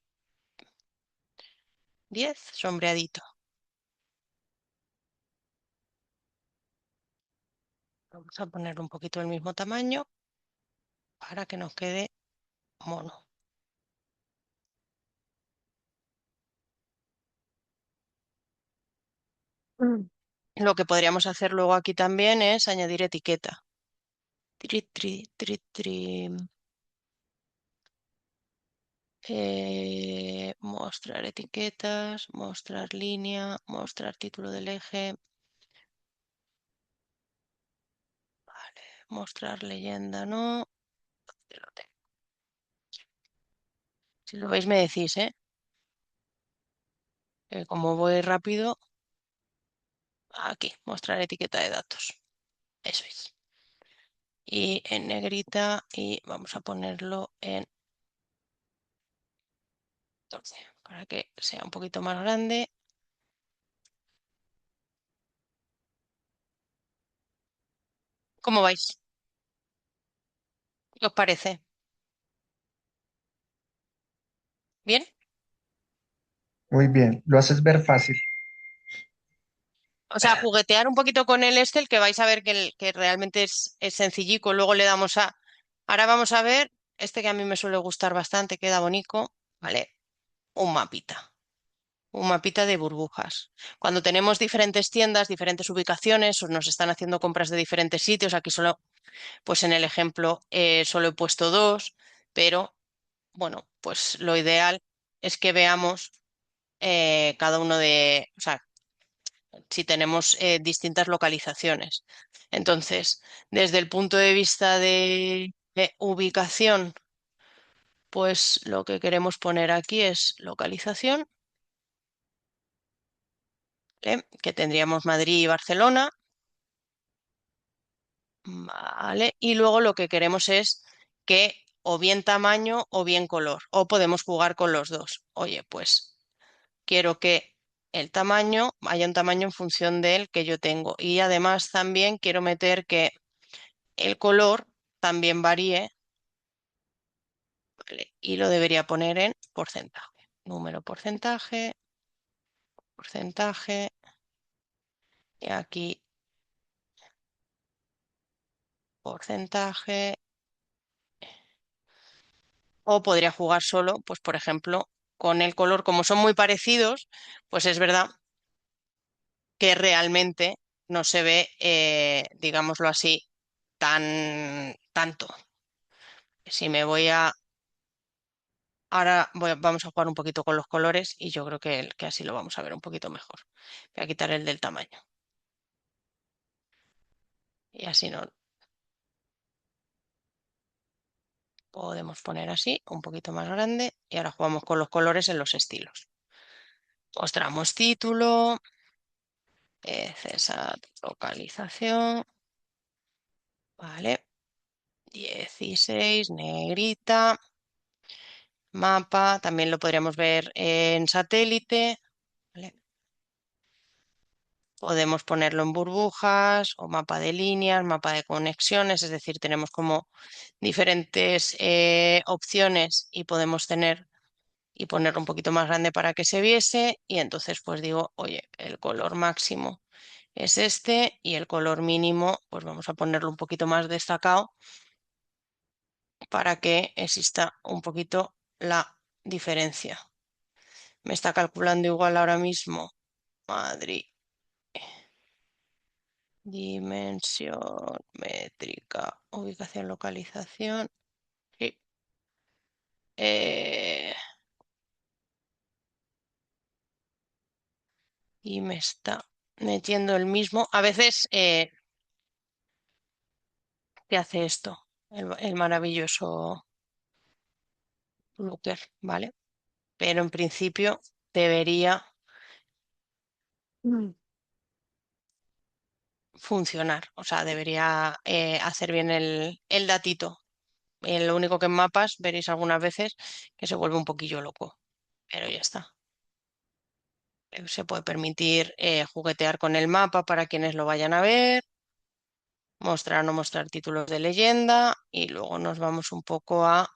10, sombreadito. Vamos a poner un poquito el mismo tamaño para que nos quede mono. Lo que podríamos hacer luego aquí también es añadir etiqueta. Tri, tri, tri, tri. Mostrar etiquetas, mostrar línea, mostrar título del eje. Vale, mostrar leyenda, no. Ya lo tengo. Si lo veis me decís, ¿eh? Como voy rápido, aquí, mostrar etiqueta de datos. Eso es. Y en negrita y vamos a ponerlo en 12 para que sea un poquito más grande. ¿Cómo vais? ¿Qué os parece? ¿Bien? Muy bien, lo haces ver fácil. O sea, juguetear un poquito con el Excel, que vais a ver que, que realmente es sencillico. Luego le damos a... Ahora vamos a ver, este que a mí me suele gustar bastante, queda bonito, ¿vale? Un mapita. Un mapita de burbujas. Cuando tenemos diferentes tiendas, diferentes ubicaciones, o nos están haciendo compras de diferentes sitios, aquí solo, pues en el ejemplo, solo he puesto dos, pero bueno, pues lo ideal es que veamos cada uno de, o sea, si tenemos distintas localizaciones. Entonces, desde el punto de vista de ubicación, pues lo que queremos poner aquí es localización, que tendríamos Madrid y Barcelona, ¿vale? Y luego lo que queremos es que o bien tamaño o bien color, o podemos jugar con los dos. Oye, pues quiero que el tamaño, haya un tamaño en función del que yo tengo. Y además también quiero meter que el color también varíe, ¿vale? Y lo debería poner en porcentaje. Número porcentaje, porcentaje, y aquí porcentaje. O podría jugar solo, pues por ejemplo, con el color, como son muy parecidos, pues es verdad que realmente no se ve, digámoslo así, tanto. Si me voy a... Ahora vamos a jugar un poquito con los colores y yo creo que así lo vamos a ver un poquito mejor. Voy a quitar el del tamaño. Y así no podemos poner así, un poquito más grande. Y ahora jugamos con los colores en los estilos. Mostramos título, César, localización, vale. 16, negrita, mapa, también lo podríamos ver en satélite, ¿vale? Podemos ponerlo en burbujas o mapa de líneas, mapa de conexiones, es decir, tenemos como diferentes opciones y podemos tener y ponerlo un poquito más grande para que se viese y entonces pues digo, oye, el color máximo es este y el color mínimo pues vamos a ponerlo un poquito más destacado para que exista un poquito la diferencia. Me está calculando igual ahora mismo Madrid. Dimensión métrica, ubicación, localización. Sí. Eh, y me está metiendo el mismo. A veces te hace esto, el maravilloso Looker, ¿vale? Pero en principio debería. Mm. funcionar. O sea, debería hacer bien el datito. Lo único que en mapas veréis algunas veces que se vuelve un poquillo loco, pero ya está. Se puede permitir juguetear con el mapa para quienes lo vayan a ver, mostrar o no mostrar títulos de leyenda y luego nos vamos un poco a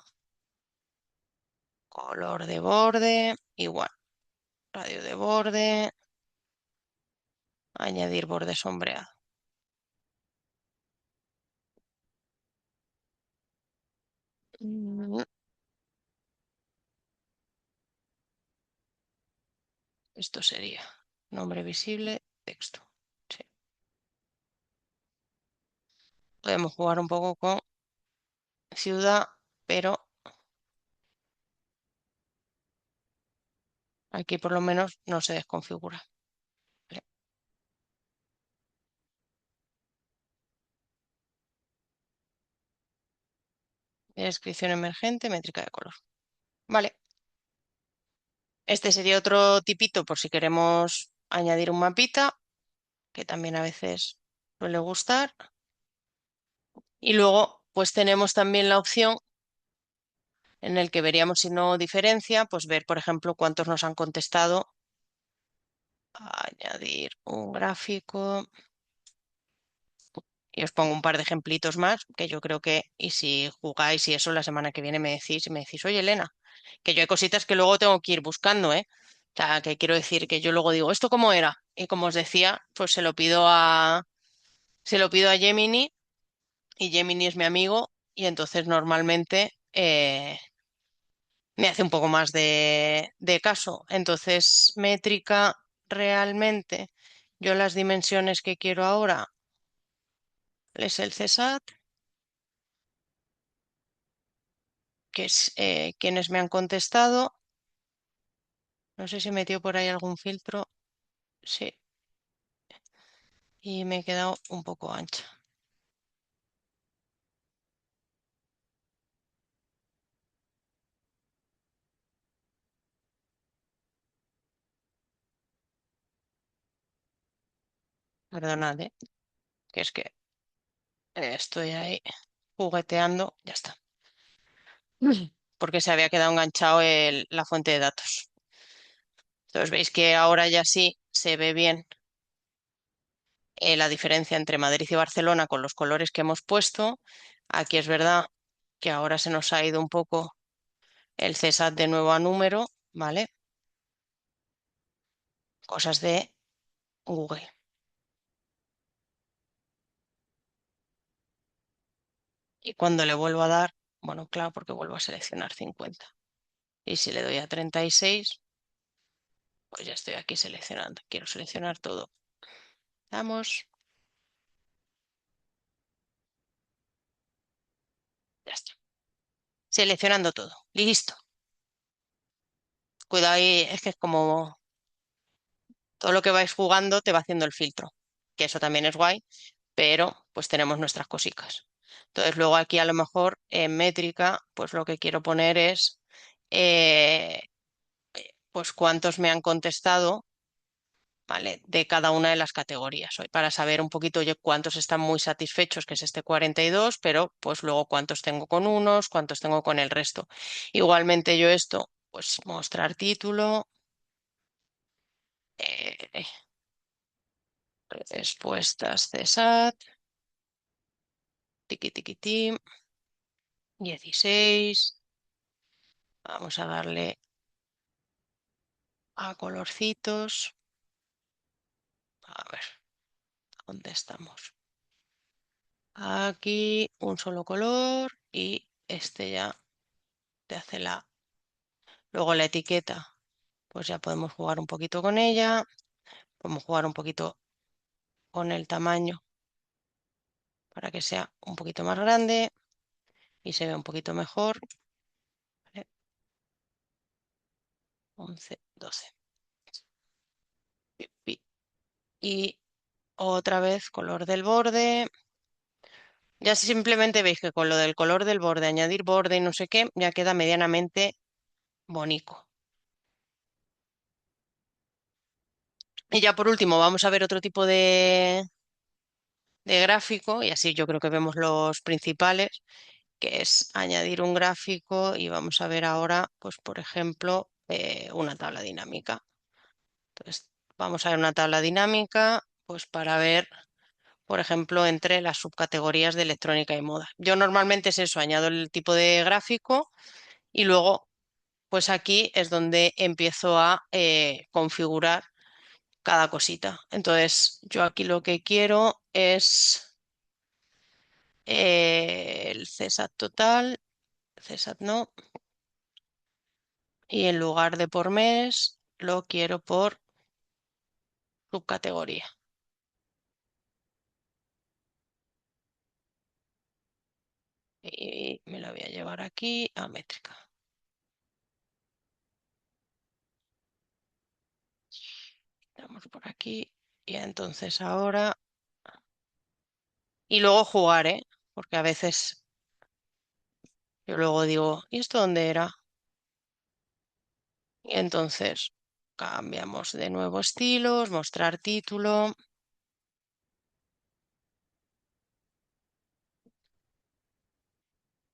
color de borde, igual, radio de borde, añadir borde sombreado. Mm, Esto sería nombre visible, texto. Sí. Podemos jugar un poco con ciudad, pero aquí por lo menos no se desconfigura. Vale. Descripción emergente, métrica de color. Vale. Este sería otro tipito por si queremos añadir un mapita, que también a veces suele gustar. Y luego, pues tenemos también la opción en el que veríamos si no diferencia, pues ver, por ejemplo, cuántos nos han contestado. Añadir un gráfico. Y os pongo un par de ejemplitos más, que yo creo que, y si jugáis y eso, la semana que viene me decís, oye, Elena, que yo hay cositas que luego tengo que ir buscando, ¿eh? O sea, que quiero decir que yo luego digo, ¿esto cómo era? Y como os decía, pues se lo pido a Gemini, y Gemini es mi amigo, y entonces normalmente me hace un poco más de caso. Entonces, métrica, realmente, yo las dimensiones que quiero ahora es el CSAT, que es quienes me han contestado. No sé si metió por ahí algún filtro. Sí, y me he quedado un poco ancha. Perdonad, que es que estoy ahí jugueteando. Ya está. Porque se había quedado enganchado la fuente de datos. Entonces veis que ahora ya sí se ve bien la diferencia entre Madrid y Barcelona con los colores que hemos puesto. Aquí es verdad que ahora se nos ha ido un poco el CSAT de nuevo a número, ¿vale? Cosas de Google. Y cuando le vuelvo a dar, bueno, claro, porque vuelvo a seleccionar 50. Y si le doy a 36, pues ya estoy aquí seleccionando. Quiero seleccionar todo. Vamos, ya está. Seleccionando todo. Listo. Cuidado ahí, es que es como todo lo que vais jugando te va haciendo el filtro. Que eso también es guay, pero pues tenemos nuestras cositas. Entonces luego aquí a lo mejor en métrica, pues lo que quiero poner es eh, pues cuántos me han contestado, ¿vale? De cada una de las categorías, hoy, para saber un poquito oye, cuántos están muy satisfechos, que es este 42, pero pues luego cuántos tengo con unos, cuántos tengo con el resto. Igualmente yo esto, pues mostrar título, eh, respuestas CSAT, tiqui tiqui tim, 16. Vamos a darle a colorcitos. A ver, ¿dónde estamos? Aquí un solo color y este ya te hace la... Luego la etiqueta, pues ya podemos jugar un poquito con ella, podemos jugar un poquito con el tamaño para que sea un poquito más grande y se vea un poquito mejor. ¿Vale? 11, 12. Y otra vez color del borde. Ya simplemente veis que con lo del color del borde, añadir borde y no sé qué, ya queda medianamente bonito. Y ya por último, vamos a ver otro tipo de gráfico y así yo creo que vemos los principales, que es añadir un gráfico y vamos a ver ahora, pues por ejemplo, una tabla dinámica. Entonces, vamos a ver una tabla dinámica, pues para ver, por ejemplo, entre las subcategorías de electrónica y moda. Yo normalmente es eso, añado el tipo de gráfico y luego, pues aquí es donde empiezo a configurar cada cosita. Entonces, yo aquí lo que quiero es el CSAT total, CSAT no, y en lugar de por mes, lo quiero por subcategoría. Y me la voy a llevar aquí a métrica. Damos por aquí y entonces ahora... Y luego jugar, ¿eh? Porque a veces yo luego digo, ¿y esto dónde era? Y entonces cambiamos de nuevo estilos, mostrar título,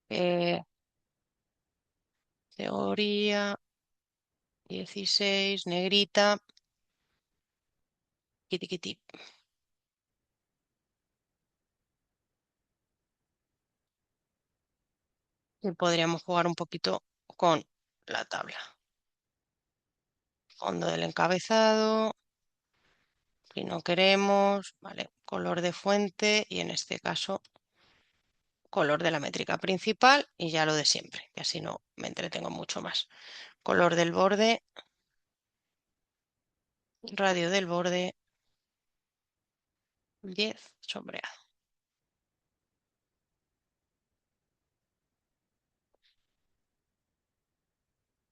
eh, teoría, 16, negrita, kiti kiti. Y podríamos jugar un poquito con la tabla. Fondo del encabezado, si no queremos, ¿vale? Color de fuente y en este caso color de la métrica principal y ya lo de siempre, que así no me entretengo mucho más. Color del borde, radio del borde, 10, sombreado.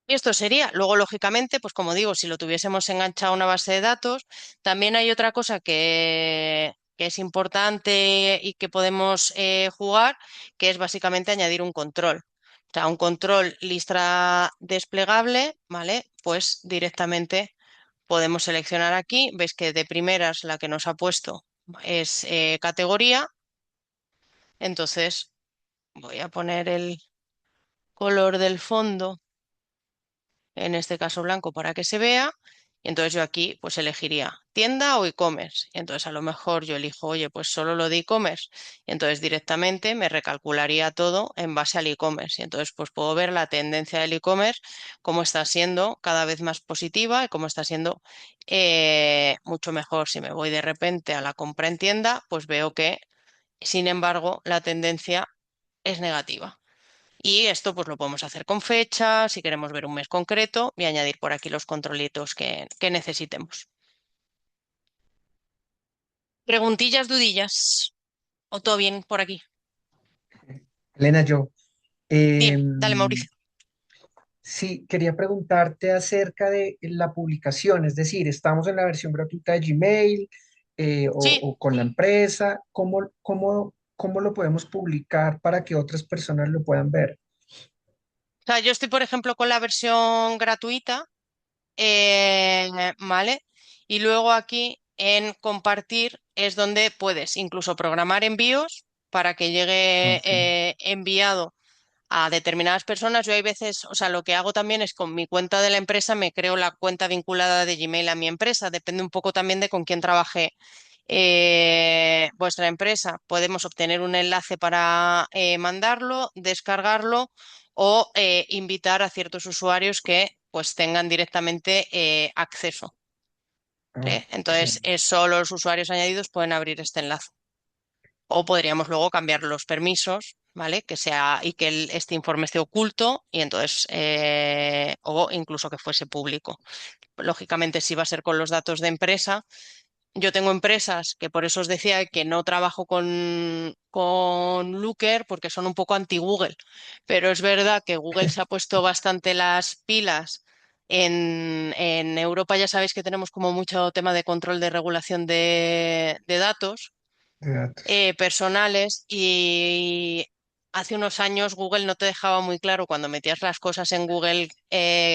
Y esto sería, luego lógicamente, pues como digo, si lo tuviésemos enganchado a una base de datos, también hay otra cosa que es importante y que podemos jugar, que es básicamente añadir un control. O sea, un control lista desplegable, ¿vale? Pues directamente podemos seleccionar aquí. Veis que de primeras la que nos ha puesto es categoría. Entonces voy a poner el color del fondo en este caso blanco para que se vea. Y entonces yo aquí pues elegiría tienda o e-commerce. Y entonces a lo mejor yo elijo, oye, pues solo lo de e-commerce. Y entonces directamente me recalcularía todo en base al e-commerce. Y entonces pues puedo ver la tendencia del e-commerce, cómo está siendo cada vez más positiva y cómo está siendo mucho mejor. Si me voy de repente a la compra en tienda, pues veo que, sin embargo, la tendencia es negativa. Y esto pues lo podemos hacer con fecha, si queremos ver un mes concreto y añadir por aquí los controlitos que necesitemos. Preguntillas, dudillas. ¿O todo bien por aquí? Elena, yo, Dime, dale, em, Mauricio. sí, quería preguntarte acerca de la publicación, es decir, estamos en la versión gratuita de Gmail Sí, o con la empresa, ¿cómo lo podemos publicar para que otras personas lo puedan ver? o sea, yo estoy, por ejemplo, con la versión gratuita, ¿vale? Y luego aquí en compartir es donde puedes incluso programar envíos para que llegue Ok, enviado a determinadas personas. Yo hay veces, o sea, lo que hago también es con mi cuenta de la empresa, me creo la cuenta vinculada de Gmail a mi empresa. Depende un poco también de con quién trabaje vuestra empresa. Podemos obtener un enlace para mandarlo, descargarlo o invitar a ciertos usuarios que pues tengan directamente acceso. ¿Vale? ok, Entonces, solo los usuarios añadidos pueden abrir este enlace. O podríamos luego cambiar los permisos, ¿vale? Que sea y que este informe esté oculto y entonces, o incluso que fuese público. Lógicamente, si va a ser con los datos de empresa. Yo tengo empresas que por eso os decía que no trabajo con Looker porque son un poco anti-Google, pero es verdad que Google se ha puesto bastante las pilas. En Europa ya sabéis que tenemos como mucho tema de control de regulación de datos de datos. personales y hace unos años Google no te dejaba muy claro cuando metías las cosas en Google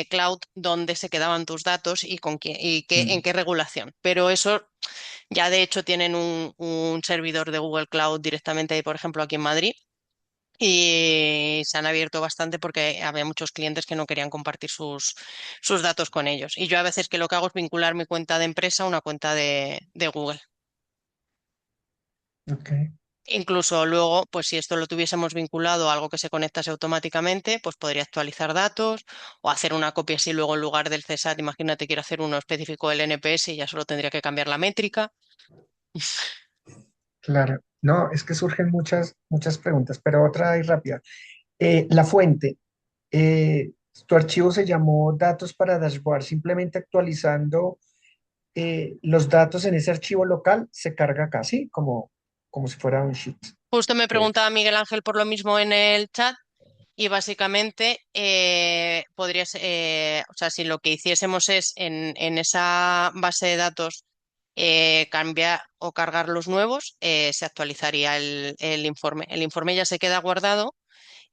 Cloud dónde se quedaban tus datos y con qué, en Mm, qué regulación. Pero eso Ya de hecho tienen un servidor de Google Cloud directamente ahí, por ejemplo, aquí en Madrid. Y se han abierto bastante porque había muchos clientes que no querían compartir sus datos con ellos. Y yo a veces que lo que hago es vincular mi cuenta de empresa a una cuenta de Google. Ok, Incluso luego, pues si esto lo tuviésemos vinculado a algo que se conectase automáticamente, pues podría actualizar datos o hacer una copia así luego en lugar del CSAT. Imagínate, quiero hacer uno específico del NPS y ya solo tendría que cambiar la métrica. claro. No, es que surgen muchas preguntas, pero otra ahí rápida. La fuente, eh, tu archivo se llamó Datos para Dashboard, simplemente actualizando los datos en ese archivo local se carga acá, ¿sí? Como si fuera un sheet. Justo me Eh, preguntaba Miguel Ángel por lo mismo en el chat. Y básicamente podrías, o sea, si lo que hiciésemos es en esa base de datos cambiar o cargar los nuevos, se actualizaría el informe. El informe ya se queda guardado,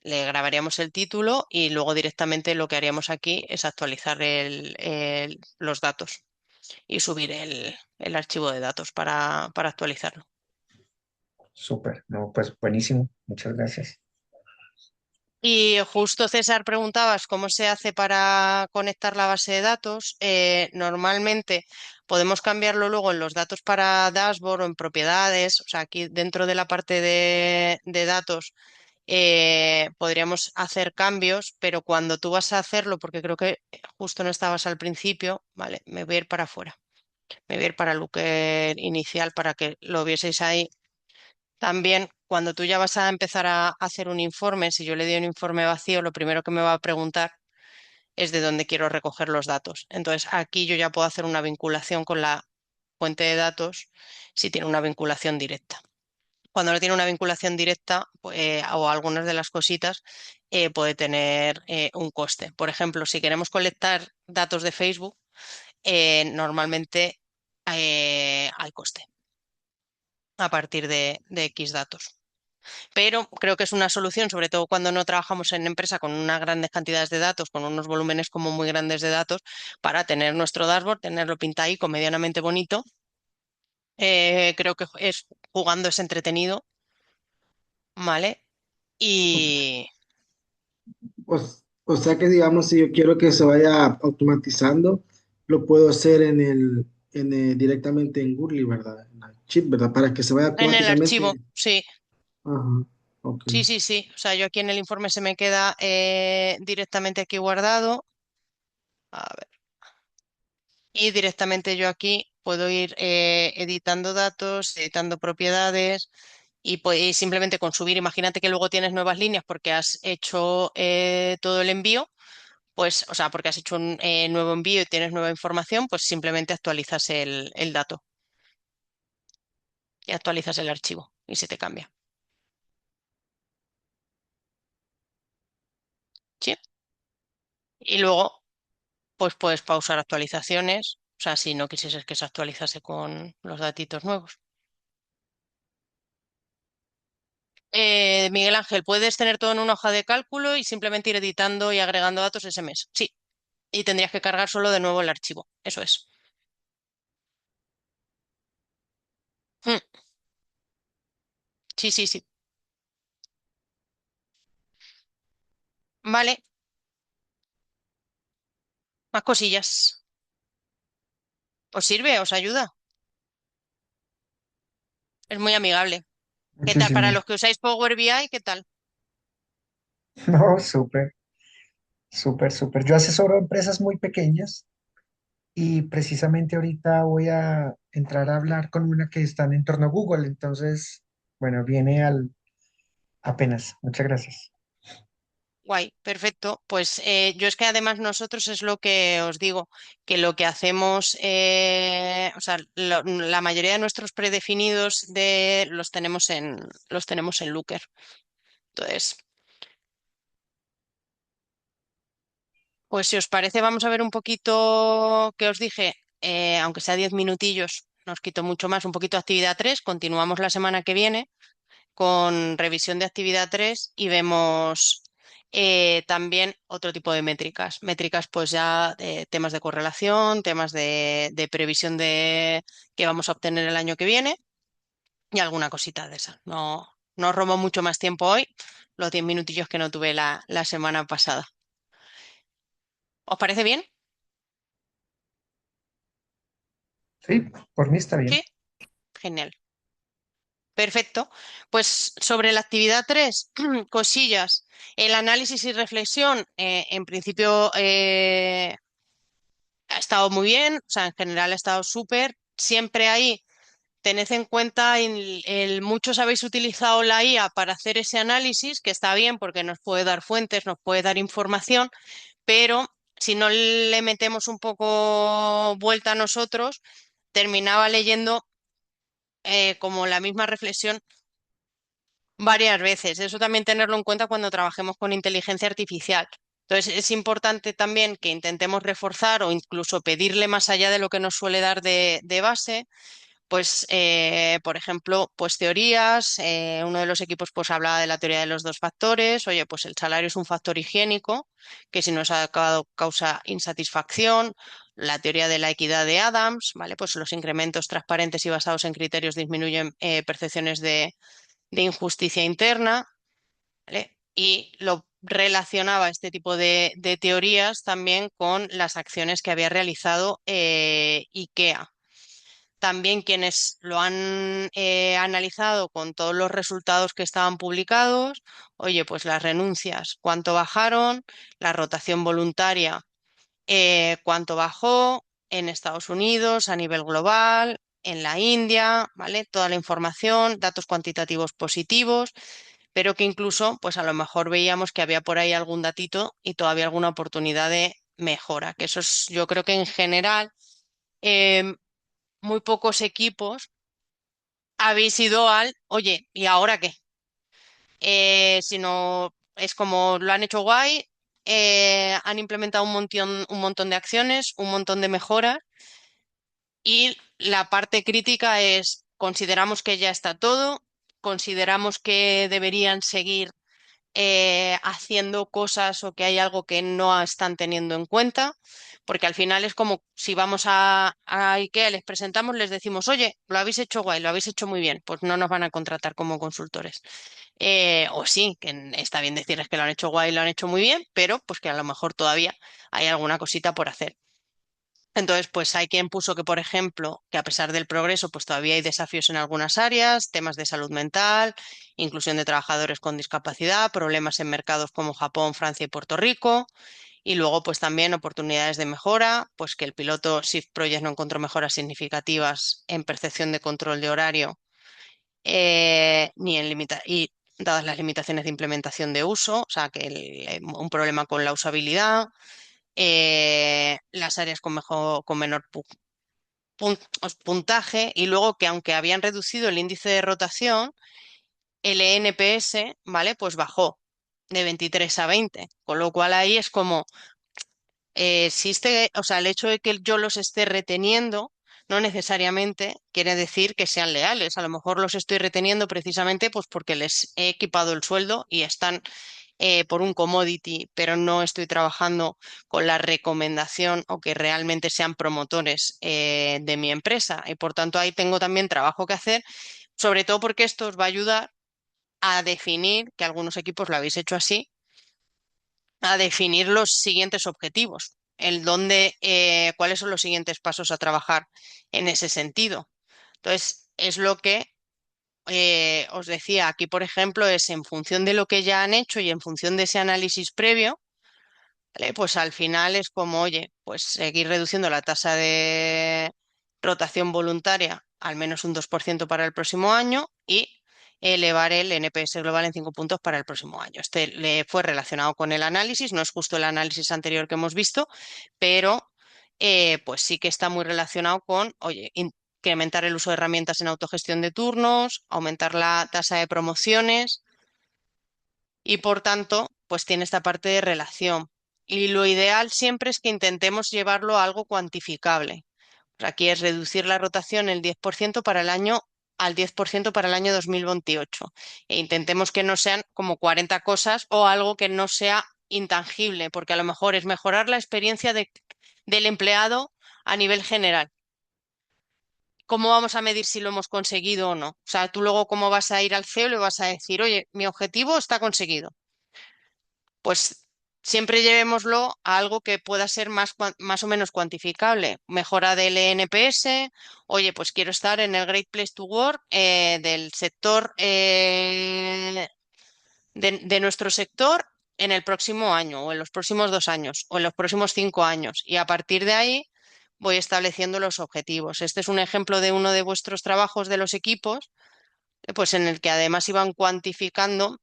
le grabaríamos el título y luego directamente lo que haríamos aquí es actualizar los datos y subir el archivo de datos para actualizarlo. Súper, no, pues buenísimo, muchas gracias. Y justo César preguntabas cómo se hace para conectar la base de datos. Normalmente podemos cambiarlo luego en los datos para dashboard o en propiedades. O sea, aquí dentro de la parte de datos podríamos hacer cambios, pero cuando tú vas a hacerlo, porque creo que justo no estabas al principio, vale, me voy a ir para afuera. Me voy a ir para el Looker inicial para que lo vieseis ahí también, cuando tú ya vas a empezar a hacer un informe, si yo le doy un informe vacío, lo primero que me va a preguntar es de dónde quiero recoger los datos. Entonces, aquí yo ya puedo hacer una vinculación con la fuente de datos si tiene una vinculación directa. Cuando no tiene una vinculación directa, pues, o algunas de las cositas, puede tener un coste. Por ejemplo, si queremos colectar datos de Facebook, normalmente hay coste a partir de X datos. Pero creo que es una solución, sobre todo cuando no trabajamos en empresa con unas grandes cantidades de datos, con unos volúmenes como muy grandes de datos, para tener nuestro dashboard, tenerlo pintadico medianamente bonito. Creo que es jugando es entretenido, ¿vale? Y O sea que, digamos, si yo quiero que se vaya automatizando, lo puedo hacer directamente en Gurli, ¿verdad? En la chip, ¿verdad? Para que se vaya en el archivo, automáticamente. sí, Ajá, ok. sí, sí, sí. O sea, yo aquí en el informe se me queda directamente aquí guardado. A ver. Y directamente yo aquí puedo ir editando datos, editando propiedades. Y simplemente con subir, imagínate que luego tienes nuevas líneas porque has hecho todo el envío, pues, o sea, porque has hecho un nuevo envío y tienes nueva información, pues simplemente actualizas el dato y actualizas el archivo y se te cambia. ¿Sí? Y luego, pues puedes pausar actualizaciones, o sea, si no quisieses que se actualizase con los datitos nuevos. Miguel Ángel, puedes tener todo en una hoja de cálculo y simplemente ir editando y agregando datos ese mes. Sí, y tendrías que cargar solo de nuevo el archivo. Eso es. Mm, sí, sí, sí. Vale, más cosillas. ¿Os sirve? ¿Os ayuda? Es muy amigable. ¿Qué tal? Para Muchísimo. los que usáis Power BI, ¿qué tal? No, súper, súper, súper. Yo asesoro a empresas muy pequeñas y precisamente ahorita voy a entrar a hablar con una que está en entorno Google, entonces, bueno, viene al apenas. Muchas gracias. Guay, perfecto. Pues yo es que además nosotros es lo que os digo, que lo que hacemos, o sea, la mayoría de nuestros predefinidos los tenemos en Looker. Entonces, pues si os parece, vamos a ver un poquito qué os dije, aunque sea 10 minutillos, no os quito mucho más, un poquito de actividad 3. Continuamos la semana que viene con revisión de actividad 3 y vemos También otro tipo de métricas. Métricas, pues ya temas de correlación, temas de previsión de que vamos a obtener el año que viene y alguna cosita de esa. No, no robo mucho más tiempo hoy, los 10 minutillos que no tuve la semana pasada. ¿Os parece bien? Sí, por mí está bien. Sí, genial. Perfecto. Pues sobre la actividad 3 cosillas. El análisis y reflexión, en principio ha estado muy bien, o sea, en general ha estado súper. Siempre ahí, tened en cuenta, muchos habéis utilizado la IA para hacer ese análisis, que está bien porque nos puede dar fuentes, nos puede dar información, pero si no le metemos un poco vuelta a nosotros, terminaba leyendo como la misma reflexión varias veces. Eso también tenerlo en cuenta cuando trabajemos con inteligencia artificial. Entonces, es importante también que intentemos reforzar o incluso pedirle más allá de lo que nos suele dar de base, pues, por ejemplo, pues teorías. Uno de los equipos pues hablaba de la teoría de los dos factores. Oye, pues el salario es un factor higiénico que si no es adecuado causa insatisfacción. La teoría de la equidad de Adams, ¿vale? Pues los incrementos transparentes y basados en criterios disminuyen percepciones de injusticia interna, ¿vale? Y lo relacionaba este tipo de teorías también con las acciones que había realizado IKEA. También quienes lo han analizado con todos los resultados que estaban publicados, oye, pues las renuncias, cuánto bajaron, la rotación voluntaria, cuánto bajó en Estados Unidos, a nivel global, en la India, ¿vale? Toda la información, datos cuantitativos positivos, pero que incluso, pues a lo mejor veíamos que había por ahí algún datito y todavía alguna oportunidad de mejora, que eso es, yo creo que en general, eh, muy pocos equipos habéis ido al, oye, ¿y ahora qué? Sino es como lo han hecho guay, han implementado un montón de acciones, un montón de mejoras y la parte crítica es, consideramos que ya está todo, consideramos que deberían seguir haciendo cosas o que hay algo que no están teniendo en cuenta, porque al final es como si vamos a IKEA, les presentamos, les decimos, oye, lo habéis hecho guay, lo habéis hecho muy bien, pues no nos van a contratar como consultores. O sí, que está bien decirles que lo han hecho guay, lo han hecho muy bien, pero pues que a lo mejor todavía hay alguna cosita por hacer. Entonces, pues hay quien puso que, por ejemplo, que a pesar del progreso, pues todavía hay desafíos en algunas áreas, temas de salud mental, inclusión de trabajadores con discapacidad, problemas en mercados como Japón, Francia y Puerto Rico, y luego, pues también oportunidades de mejora, pues que el piloto Shift Project no encontró mejoras significativas en percepción de control de horario, ni en y dadas las limitaciones de implementación de uso, o sea, que un problema con la usabilidad, las áreas con menor puntaje y luego que aunque habían reducido el índice de rotación, el NPS, ¿vale? Pues bajó de 23 a 20, con lo cual ahí es como, existe, o sea, el hecho de que yo los esté reteniendo no necesariamente quiere decir que sean leales. A lo mejor los estoy reteniendo precisamente pues porque les he equipado el sueldo y están por un commodity, pero no estoy trabajando con la recomendación o que realmente sean promotores de mi empresa. Y por tanto ahí tengo también trabajo que hacer, sobre todo porque esto os va a ayudar a definir, que algunos equipos lo habéis hecho así, a definir los siguientes objetivos, el dónde, cuáles son los siguientes pasos a trabajar en ese sentido. Entonces, es lo que os decía aquí, por ejemplo, es en función de lo que ya han hecho y en función de ese análisis previo, ¿vale? Pues al final es como, oye, pues seguir reduciendo la tasa de rotación voluntaria al menos un 2% para el próximo año y elevar el NPS global en 5 puntos para el próximo año. Este le fue relacionado con el análisis, no es justo el análisis anterior que hemos visto, pero pues sí que está muy relacionado con, oye, incrementar el uso de herramientas en autogestión de turnos, aumentar la tasa de promociones y por tanto, pues tiene esta parte de relación. Y lo ideal siempre es que intentemos llevarlo a algo cuantificable. Pues aquí es reducir la rotación el 10% para el año al 10% para el año 2028. E intentemos que no sean como 40 cosas o algo que no sea intangible, porque a lo mejor es mejorar la experiencia del empleado a nivel general. ¿Cómo vamos a medir si lo hemos conseguido o no? O sea, tú luego cómo vas a ir al CEO y le vas a decir, oye, mi objetivo está conseguido. Pues siempre llevémoslo a algo que pueda ser más o menos cuantificable. Mejora del NPS, oye, pues quiero estar en el Great Place to Work del sector, de nuestro sector en el próximo año o en los próximos 2 años o en los próximos 5 años. Y a partir de ahí voy estableciendo los objetivos. Este es un ejemplo de uno de vuestros trabajos de los equipos, pues en el que además iban cuantificando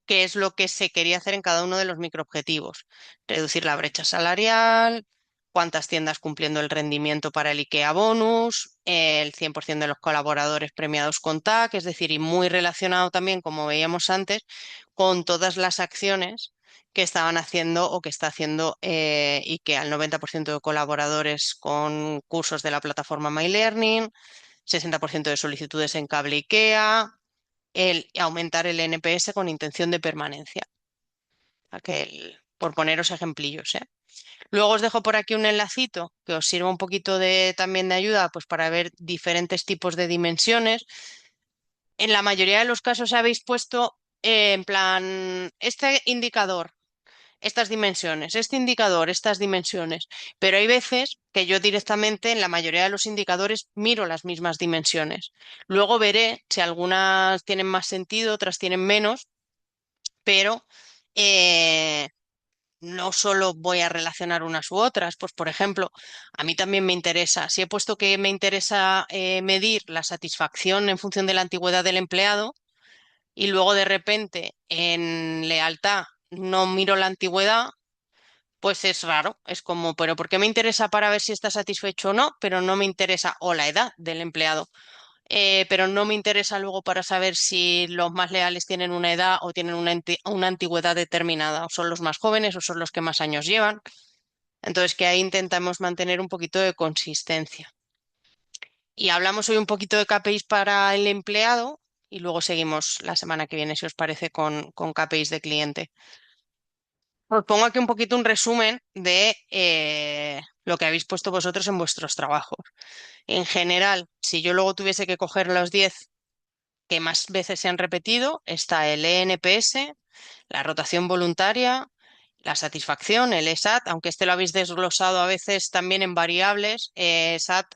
qué es lo que se quería hacer en cada uno de los microobjetivos. Reducir la brecha salarial, cuántas tiendas cumpliendo el rendimiento para el IKEA bonus, el 100% de los colaboradores premiados con TAC, es decir, y muy relacionado también, como veíamos antes, con todas las acciones que estaban haciendo o que está haciendo IKEA, el 90% de colaboradores con cursos de la plataforma MyLearning, 60% de solicitudes en cable IKEA, el aumentar el NPS con intención de permanencia. Por poneros ejemplillos, ¿eh? Luego os dejo por aquí un enlacito que os sirva un poquito también de ayuda, pues para ver diferentes tipos de dimensiones. En la mayoría de los casos habéis puesto en plan este indicador, estas dimensiones, este indicador, estas dimensiones, pero hay veces que yo directamente en la mayoría de los indicadores miro las mismas dimensiones. Luego veré si algunas tienen más sentido, otras tienen menos, pero eh, no solo voy a relacionar unas u otras. Pues, por ejemplo, a mí también me interesa, si he puesto que me interesa medir la satisfacción en función de la antigüedad del empleado y luego de repente en lealtad no miro la antigüedad, pues es raro. Es como, pero ¿por qué me interesa para ver si está satisfecho o no? Pero no me interesa, o la edad del empleado, pero no me interesa luego para saber si los más leales tienen una edad o tienen una antigüedad determinada, o son los más jóvenes o son los que más años llevan. Entonces, que ahí intentamos mantener un poquito de consistencia. Y hablamos hoy un poquito de KPIs para el empleado y luego seguimos la semana que viene, si os parece, con KPIs de cliente. Os pongo aquí un poquito un resumen de lo que habéis puesto vosotros en vuestros trabajos. En general, si yo luego tuviese que coger los 10 que más veces se han repetido, está el ENPS, la rotación voluntaria, la satisfacción, el ESAT, aunque este lo habéis desglosado a veces también en variables, ESAT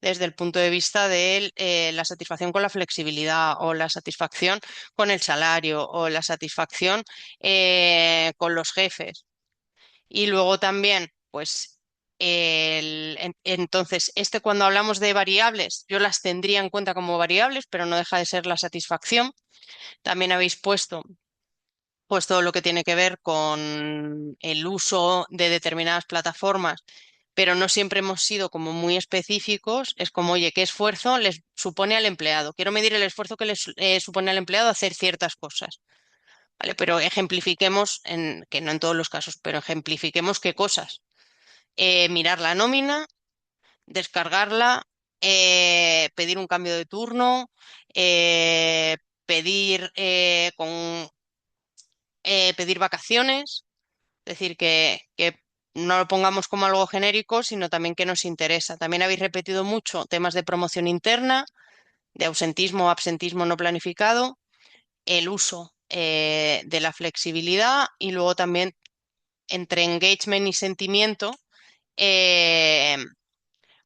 desde el punto de vista de la satisfacción con la flexibilidad o la satisfacción con el salario o la satisfacción con los jefes. Y luego también, pues, entonces, cuando hablamos de variables, yo las tendría en cuenta como variables, pero no deja de ser la satisfacción. También habéis puesto pues todo lo que tiene que ver con el uso de determinadas plataformas, pero no siempre hemos sido como muy específicos. Es como, oye, ¿qué esfuerzo les supone al empleado? Quiero medir el esfuerzo que les supone al empleado hacer ciertas cosas, ¿vale? Pero ejemplifiquemos, que no en todos los casos, pero ejemplifiquemos qué cosas. Mirar la nómina, descargarla, pedir un cambio de turno, pedir, pedir vacaciones. Es decir, que no lo pongamos como algo genérico, sino también que nos interesa. También habéis repetido mucho temas de promoción interna, de ausentismo o absentismo no planificado, el uso de la flexibilidad y luego también entre engagement y sentimiento eh,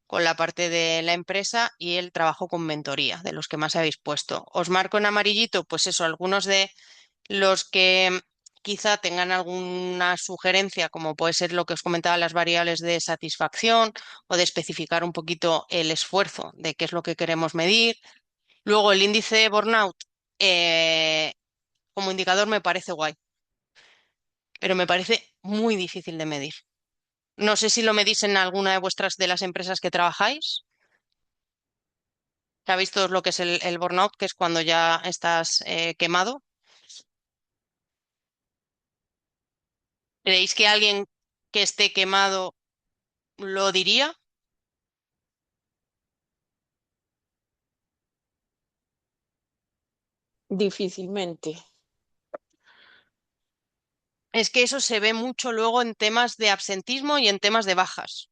con la parte de la empresa y el trabajo con mentoría, de los que más habéis puesto. Os marco en amarillito, pues eso, algunos de los que quizá tengan alguna sugerencia, como puede ser lo que os comentaba, las variables de satisfacción o de especificar un poquito el esfuerzo de qué es lo que queremos medir. Luego, el índice de burnout eh, como indicador me parece guay, pero me parece muy difícil de medir. No sé si lo medís en alguna de vuestras de las empresas que trabajáis. ¿Sabéis todos lo que es el burnout, que es cuando ya estás quemado? ¿Creéis que alguien que esté quemado lo diría? Difícilmente. Es que eso se ve mucho luego en temas de absentismo y en temas de bajas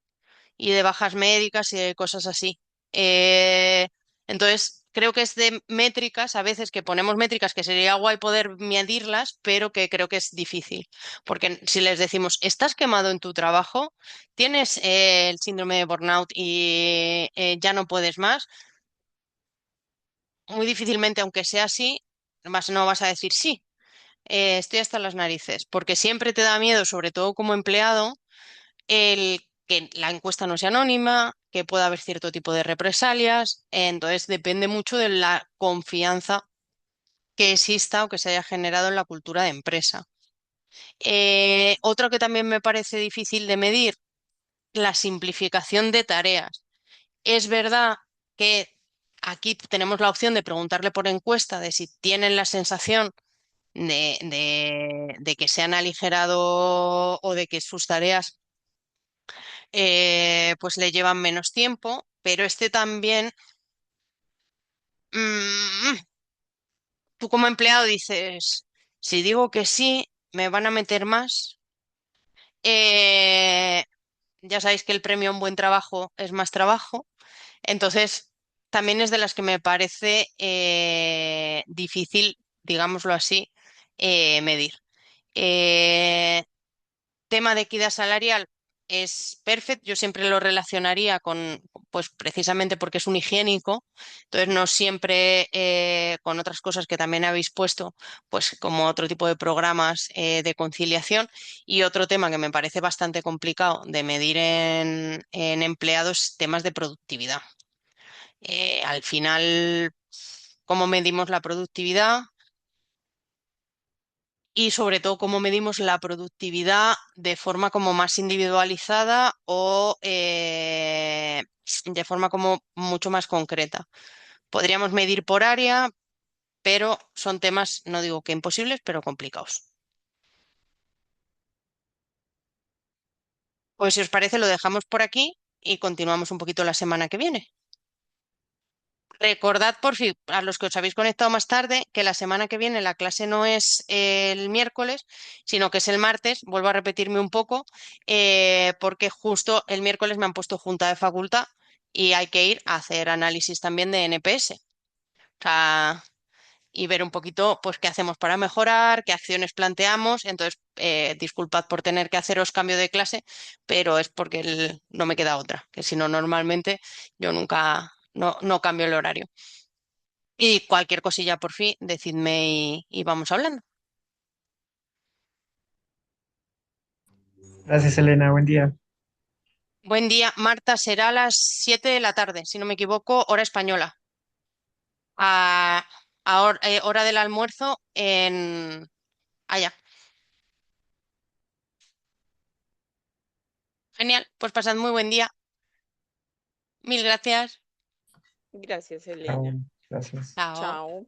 y de bajas médicas y de cosas así. Eh, entonces, creo que es de métricas, a veces que ponemos métricas que sería guay poder medirlas, pero que creo que es difícil. Porque si les decimos, estás quemado en tu trabajo, tienes el síndrome de burnout y ya no puedes más, muy difícilmente, aunque sea así, no vas a decir sí. Estoy hasta las narices, porque siempre te da miedo, sobre todo como empleado, el que la encuesta no sea anónima, que pueda haber cierto tipo de represalias. Entonces depende mucho de la confianza que exista o que se haya generado en la cultura de empresa. Otro que también me parece difícil de medir, la simplificación de tareas. Es verdad que aquí tenemos la opción de preguntarle por encuesta de si tienen la sensación de que se han aligerado o de que sus tareas pues le llevan menos tiempo, pero este también, mm, tú como empleado dices, si digo que sí, me van a meter más. Eh, ya sabéis que el premio a un buen trabajo es más trabajo, entonces también es de las que me parece difícil, digámoslo así, medir. Eh, Tema de equidad salarial es perfecto. Yo siempre lo relacionaría con, pues precisamente porque es un higiénico, entonces no siempre con otras cosas que también habéis puesto, pues como otro tipo de programas de conciliación. Y otro tema que me parece bastante complicado de medir en empleados, temas de productividad. Al final, ¿cómo medimos la productividad? Y sobre todo cómo medimos la productividad de forma como más individualizada o de forma como mucho más concreta. Podríamos medir por área, pero son temas, no digo que imposibles, pero complicados. Pues si os parece, lo dejamos por aquí y continuamos un poquito la semana que viene. Recordad, por fin, a los que os habéis conectado más tarde, que la semana que viene la clase no es el miércoles, sino que es el martes. Vuelvo a repetirme un poco, porque justo el miércoles me han puesto junta de facultad y hay que ir a hacer análisis también de NPS. O sea, y ver un poquito, pues, qué hacemos para mejorar, qué acciones planteamos. Entonces, disculpad por tener que haceros cambio de clase, pero es porque no me queda otra, que si no, normalmente yo nunca, no cambio el horario. Y cualquier cosilla por fin, decidme y vamos hablando. Gracias, Elena. Buen día. Buen día, Marta, será a las 7 de la tarde, si no me equivoco, hora española. A, hora del almuerzo en allá. Genial, pues pasad muy buen día. Mil gracias. Gracias, Chao. Elena. Gracias. Chao. Chao.